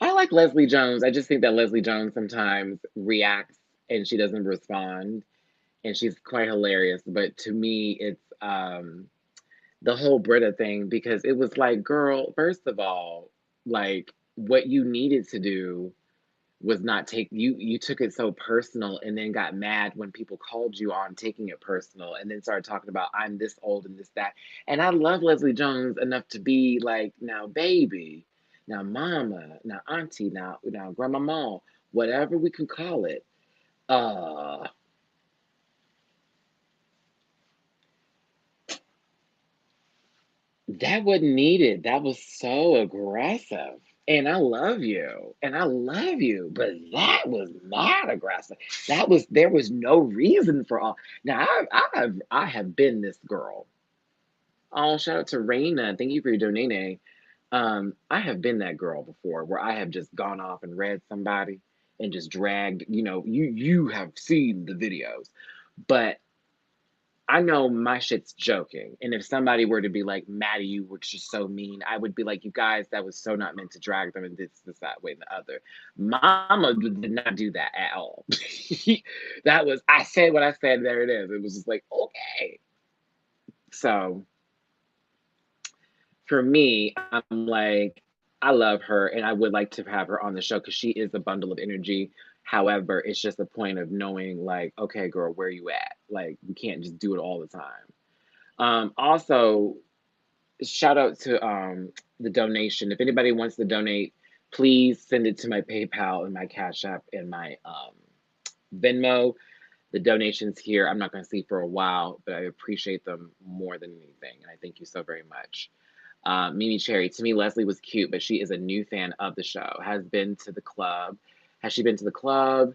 [SPEAKER 1] I like Leslie Jones. I just think that Leslie Jones sometimes reacts and she doesn't respond, and she's quite hilarious. But to me, it's the whole Britta thing because it was like, girl, first of all, like what you needed to do was not take you took it so personal and then got mad when people called you on taking it personal and then started talking about I'm this old and this that. And I love Leslie Jones enough to be like, now baby, now mama, now auntie, now grandmama, whatever we can call it. Uh that wasn't needed. That was so aggressive. And I love you. And I love you. But that was not aggressive. There was no reason for all. Now I have been this girl. Oh, shout out to Raina. Thank you for your donate. I have been that girl before where I have just gone off and read somebody and just dragged, you have seen the videos. But I know my shit's joking. And if somebody were to be like, Maddie, you were just so mean, I would be like, you guys, that was so not meant to drag them and this, that way, and the other. Mama did not do that at all. I said what I said, there it is. It was just like, okay. So for me, I'm like, I love her and I would like to have her on the show because she is a bundle of energy. However, it's just a point of knowing, like, okay, girl, where you at? Like, we can't just do it all the time. Also, shout out to the donation. If anybody wants to donate please send it to my PayPal and my Cash App and my Venmo. The donations here, I'm not going to see for a while, but I appreciate them more than anything. And I thank you so very much. Mimi Cherry, to me, Leslie was cute, but she is a new fan of the show. Has been to the club. Has she been to the club?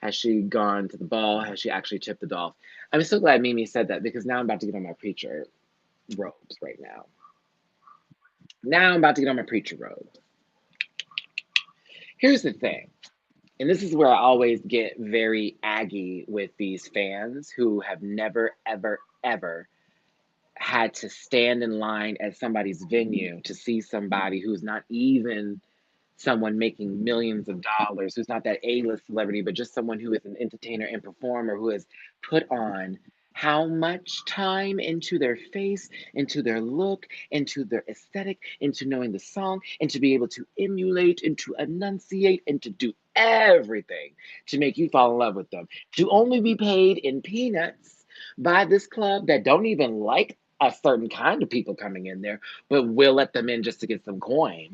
[SPEAKER 1] Has she gone to the ball? Has she actually tipped the dolphin? I'm so glad Mimi said that because now I'm about to get on my preacher robes right now. Now I'm about to get on my preacher robe. Here's the thing, and this is where I always get very aggy with these fans who have never, ever, ever had to stand in line at somebody's venue to see somebody who's not even someone making millions of dollars, who's not that A-list celebrity, but just someone who is an entertainer and performer who has put on how much time into their face, into their look, into their aesthetic, into knowing the song, and to be able to emulate and to enunciate and to do everything to make you fall in love with them. To only be paid in peanuts by this club that don't even like a certain kind of people coming in there, but will let them in just to get some coin,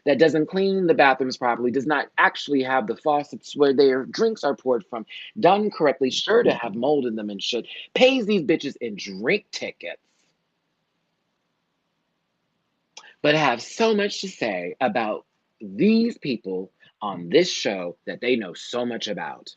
[SPEAKER 1] that doesn't clean the bathrooms properly, does not actually have the faucets where their drinks are poured from done correctly, sure to have mold in them and shit, pays these bitches in drink tickets, but have so much to say about these people on this show that they know so much about.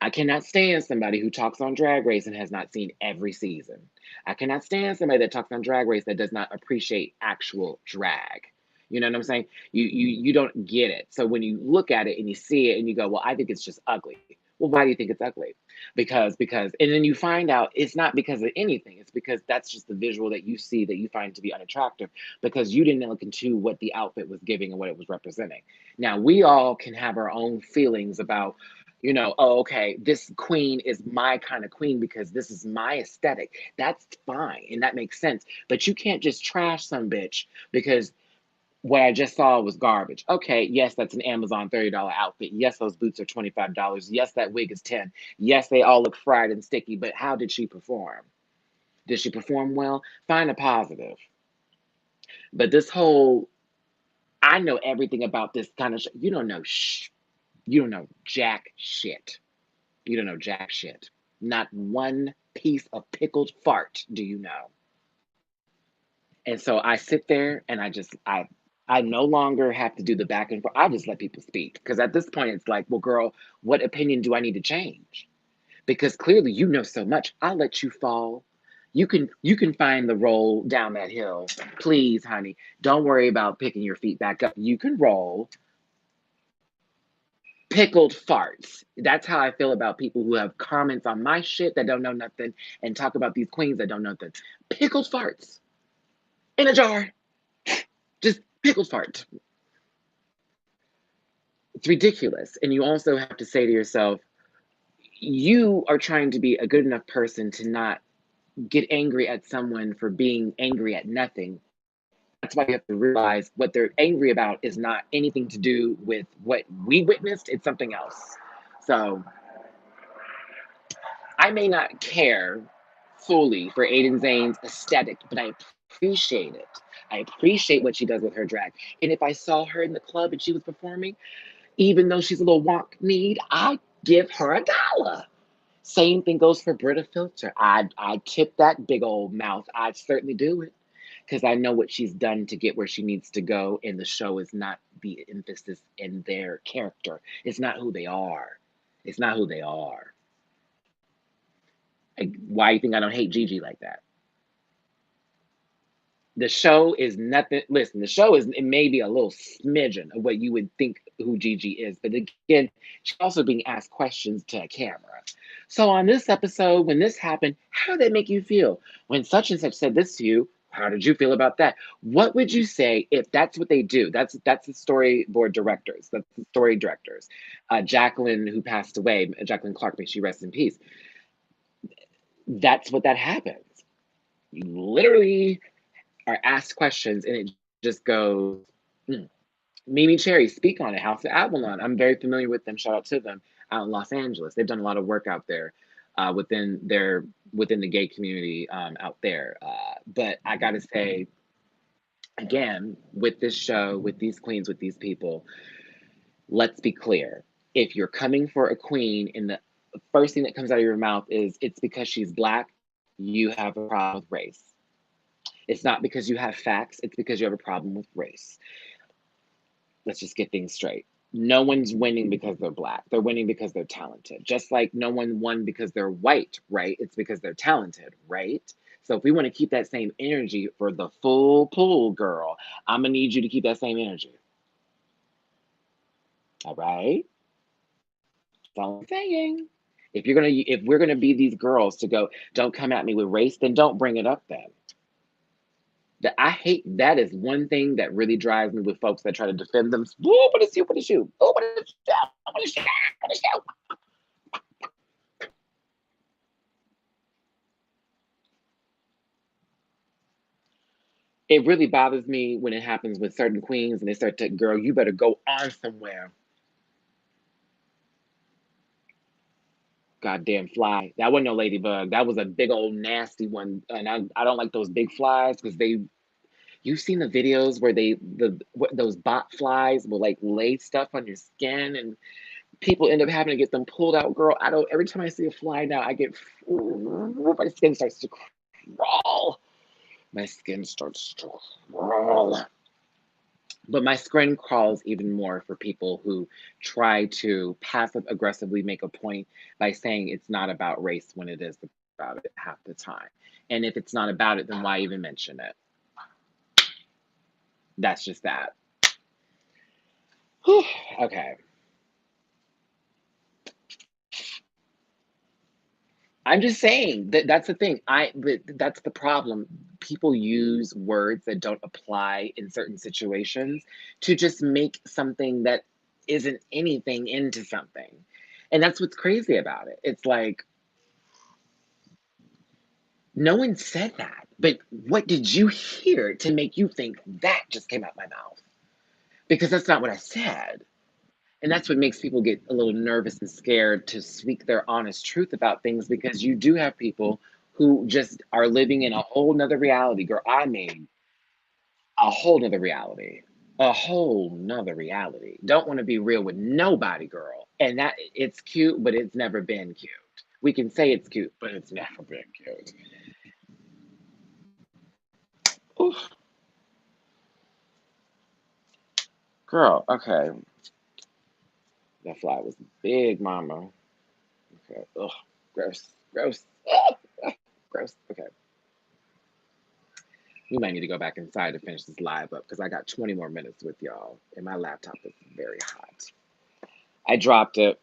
[SPEAKER 1] I cannot stand somebody who talks on Drag Race and has not seen every season. I cannot stand somebody that talks on Drag Race that does not appreciate actual drag. You know what I'm saying? You don't get it. So when you look at it and you see it and you go, well, I think it's just ugly. Well, why do you think it's ugly? Because and then you find out it's not because of anything. It's because that's just the visual that you see that you find to be unattractive because you didn't look into what the outfit was giving and what it was representing. Now we all can have our own feelings about, oh, okay, this queen is my kind of queen because this is my aesthetic. That's fine and that makes sense. But you can't just trash some bitch because what I just saw was garbage. Okay, yes, that's an Amazon $30 outfit. Yes, those boots are $25. Yes, that wig is 10. Yes, they all look fried and sticky, but how did she perform? Did she perform well? Find a positive. But this whole, I know everything about this kind of you don't know you don't know jack shit. You don't know jack shit. Not one piece of pickled fart do you know. And so I sit there and I no longer have to do the back and forth. I just let people speak because at this point it's like, well, girl, what opinion do I need to change? Because clearly you know so much. I'll let you fall. You can find the roll down that hill. Please, honey. Don't worry about picking your feet back up. You can roll. Pickled farts. That's how I feel about people who have comments on my shit that don't know nothing and talk about these queens that don't know nothing. Pickled farts in a jar. Just pickled fart. It's ridiculous. And you also have to say to yourself, you are trying to be a good enough person to not get angry at someone for being angry at nothing. That's why you have to realize what they're angry about is not anything to do with what we witnessed, it's something else. So I may not care fully for Aiden Zane's aesthetic, but I appreciate it. I appreciate what she does with her drag. And if I saw her in the club and she was performing, even though she's a little wonk kneed, I'd give her $1. Same thing goes for Brita Filter. I'd tip that big old mouth. I'd certainly do it because I know what she's done to get where she needs to go. And the show is not the emphasis in their character. It's not who they are. It's not who they are. Why do you think I don't hate Gigi like that? The show is nothing. Listen, the show is it may be a little smidgen of what you would think who Gigi is, but again, she's also being asked questions to a camera. So on this episode, when this happened, how did that make you feel? When such and such said this to you, how did you feel about that? What would you say if that's what they do? That's the storyboard directors. That's the story directors. Jacqueline, who passed away, Jacqueline Clark, may she rest in peace. That's what that happens. You literally are asked questions and it just goes, mm. Mimi Cherry, speak on it. House of Avalon. I'm very familiar with them. Shout out to them out in Los Angeles. They've done a lot of work out there within the gay community out there. But I gotta say, Again, with this show, with these queens, with these people, let's be clear. If you're coming for a queen and the first thing that comes out of your mouth is it's because she's black, you have a problem with race. It's not because you have facts, it's because you have a problem with race. Let's just get things straight. No one's winning because they're black. They're winning because they're talented. Just like no one won because they're white, right? It's because they're talented, right? So if we want to keep that same energy for the full pool, girl, I'm gonna need you to keep that same energy. All right? That's all I'm saying. If we're gonna be these girls to go, don't come at me with race, then don't bring it up then. That I hate that is one thing that really drives me with folks that try to defend them. Oh, but it's you, but it's you. Oh, but it's you, but it's you, but it's you. It really bothers me when it happens with certain queens and they start to, girl, you better go on somewhere. Goddamn fly. That wasn't no ladybug. That was a big old nasty one. And I don't like those big flies because you've seen the videos where those bot flies will like lay stuff on your skin and people end up having to get them pulled out. Girl, I don't, every time I see a fly now, my skin starts to crawl. My skin starts to crawl. But my skin crawls even more for people who try to passive aggressively make a point by saying it's not about race when it is about it half the time. And if it's not about it, then why even mention it? That's just that. Whew, okay. I'm just saying that that's the thing. That's the problem. People use words that don't apply in certain situations to just make something that isn't anything into something. And that's what's crazy about it. It's like no one said that. But what did you hear to make you think that just came out my mouth? Because that's not what I said. And that's what makes people get a little nervous and scared to speak their honest truth about things because you do have people who just are living in a whole nother reality. Girl, I mean, a whole nother reality. A whole nother reality. Don't want to be real with nobody, girl. And that it's cute, but it's never been cute. We can say it's cute, but it's never been cute. Oof, girl, okay. That fly was big, mama. Okay. Ugh, gross, gross. Ugh, gross. Okay. We might need to go back inside to finish this live up because I got 20 more minutes with y'all, and my laptop is very hot. I dropped it.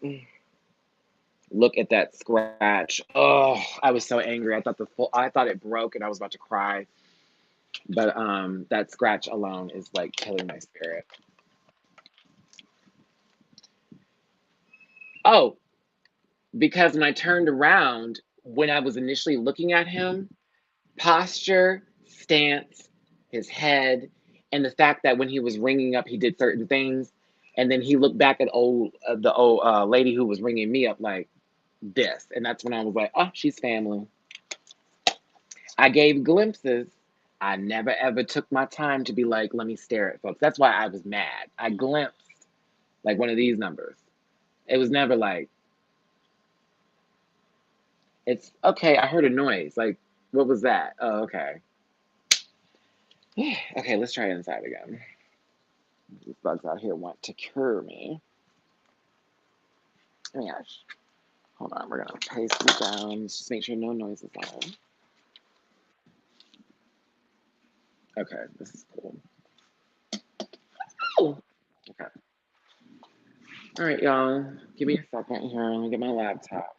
[SPEAKER 1] Look at that scratch. Oh, I was so angry. I thought it broke and I was about to cry. But that scratch alone is like killing my spirit. Oh, because when I turned around, when I was initially looking at him, posture, stance, his head, and the fact that when he was ringing up, he did certain things, and then he looked back at the old lady who was ringing me up like this, and that's when I was like, oh, she's family. I gave glimpses. I never ever took my time to be like, let me stare at folks. That's why I was mad. I glimpsed like one of these numbers. It was never like, it's okay. I heard a noise. Like, what was that? Oh, okay. Okay, let's try inside again. These bugs out here want to cure me. Oh my gosh. Hold on, we're gonna paste these down. Just make sure no noise is on. Okay, this is cool. Oh, okay. All right, y'all. Give me a second here. Let me get my laptop.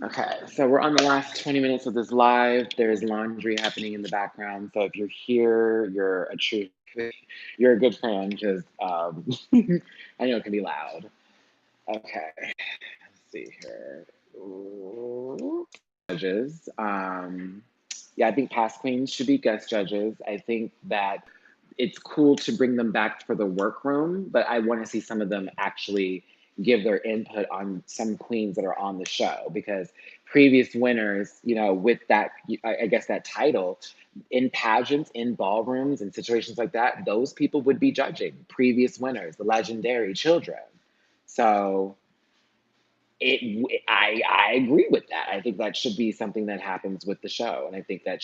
[SPEAKER 1] Okay, so we're on the last 20 minutes of this live. There's laundry happening in the background. So if you're here, you're a true, you're a good fan because I know it can be loud. Okay, let's see here. Ooh. Judges. Yeah, I think past queens should be guest judges. I think that it's cool to bring them back for the workroom, but I want to see some of them actually give their input on some queens that are on the show because previous winners, with that, I guess that title in pageants, in ballrooms, and situations like that, those people would be judging previous winners, the legendary children. So I agree with that. I think that should be something that happens with the show, and I think that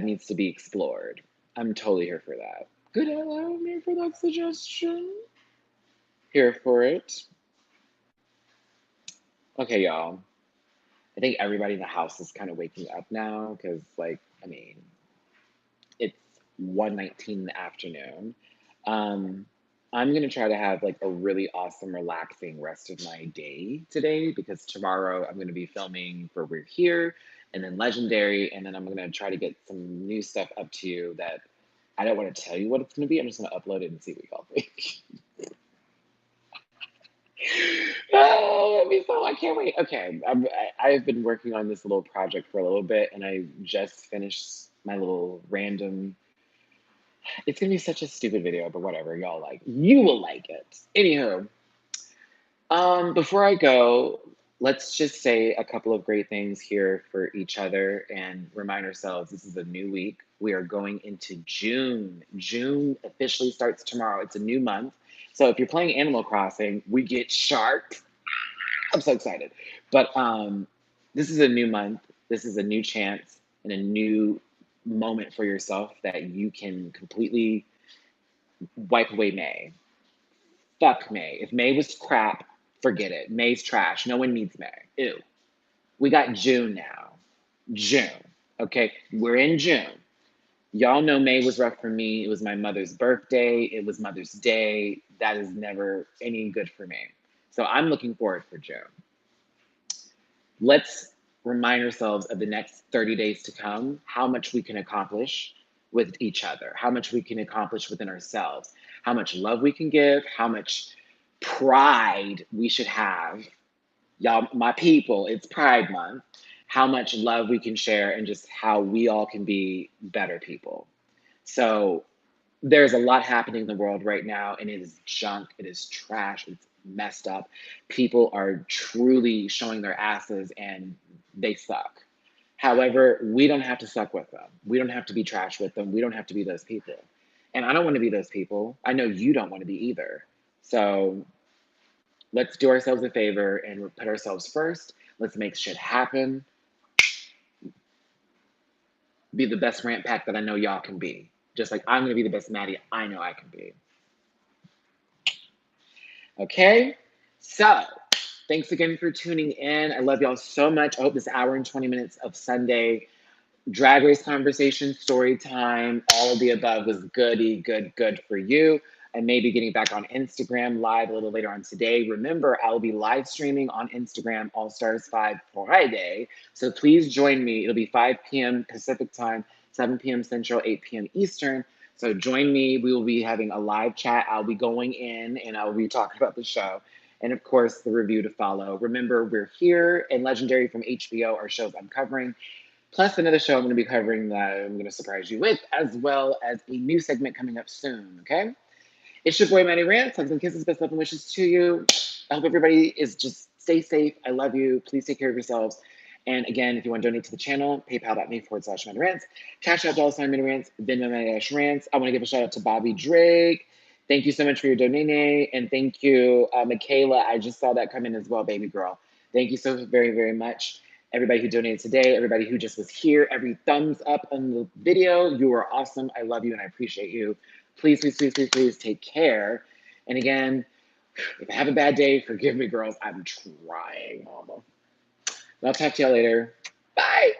[SPEAKER 1] needs to be explored. I'm totally here for that. Good, I'm here for that suggestion. Here for it. Okay, y'all. I think everybody in the house is kind of waking up now because, it's 1:19 in the afternoon. Um, I'm gonna try to have like a really awesome, relaxing rest of my day today because tomorrow I'm gonna be filming for We're Here and then Legendary, and then I'm gonna try to get some new stuff up to you that I don't want to tell you what it's gonna be. I'm just gonna upload it and see what y'all think. Oh, I can't wait. Okay, I've been working on this little project for a little bit, and I just finished my little random. It's gonna be such a stupid video, but whatever. You will like it. Anywho, before I go, let's just say a couple of great things here for each other and remind ourselves this is a new week. We are going into June. June officially starts tomorrow. It's a new month. So if you're playing Animal Crossing, we get sharks. I'm so excited. But this is a new month. This is a new chance and a new moment for yourself that you can completely wipe away May. Fuck May. If May was crap, forget it. May's trash. No one needs May. Ew. We got June now. June. Okay, we're in June. Y'all know May was rough for me. It was my mother's birthday. It was Mother's Day. That is never any good for me. So I'm looking forward for June. Let's remind ourselves of the next 30 days to come, how much we can accomplish with each other, how much we can accomplish within ourselves, how much love we can give, how much pride we should have. Y'all, my people, it's Pride Month. How much love we can share and just how we all can be better people. So there's a lot happening in the world right now, and it is junk, it is trash, it's messed up. People are truly showing their asses and they suck. However, we don't have to suck with them. We don't have to be trash with them. We don't have to be those people. And I don't want to be those people. I know you don't want to be either. So let's do ourselves a favor and put ourselves first. Let's make shit happen. Be the best rant pack that I know y'all can be. Just like I'm going to be the best Maddie I know I can be. Okay? So, thanks again for tuning in. I love y'all so much. I hope this hour and 20 minutes of Sunday drag race conversation, story time, all of the above was good for you. I may be getting back on Instagram live a little later on today. Remember, I will be live streaming on Instagram All Stars 5 Friday. So please join me. It'll be 5 p.m. Pacific time, 7 p.m. Central, 8 p.m. Eastern. So join me. We will be having a live chat. I'll be going in and I will be talking about the show. And of course, the review to follow. Remember, We're Here and Legendary from HBO are shows I'm covering. Plus another show I'm going to be covering that I'm going to surprise you with, as well as a new segment coming up soon, okay? It's your boy, Matty Rants. Hugs and kisses, best love and wishes to you. I hope everybody is just stay safe. I love you. Please take care of yourselves. And again, if you want to donate to the channel, paypal.me/MattyRants. Cash App $MattyRants, Venmo MattyRants. I want to give a shout out to Bobby Drake. Thank you so much for your donate. And thank you, Michaela. I just saw that come in as well, baby girl. Thank you so very, very much. Everybody who donated today, everybody who just was here, every thumbs up on the video. You are awesome. I love you and I appreciate you. Please, please, please, please, please take care. And again, if I have a bad day, forgive me, girls. I'm trying, mama. I'll talk to y'all later. Bye.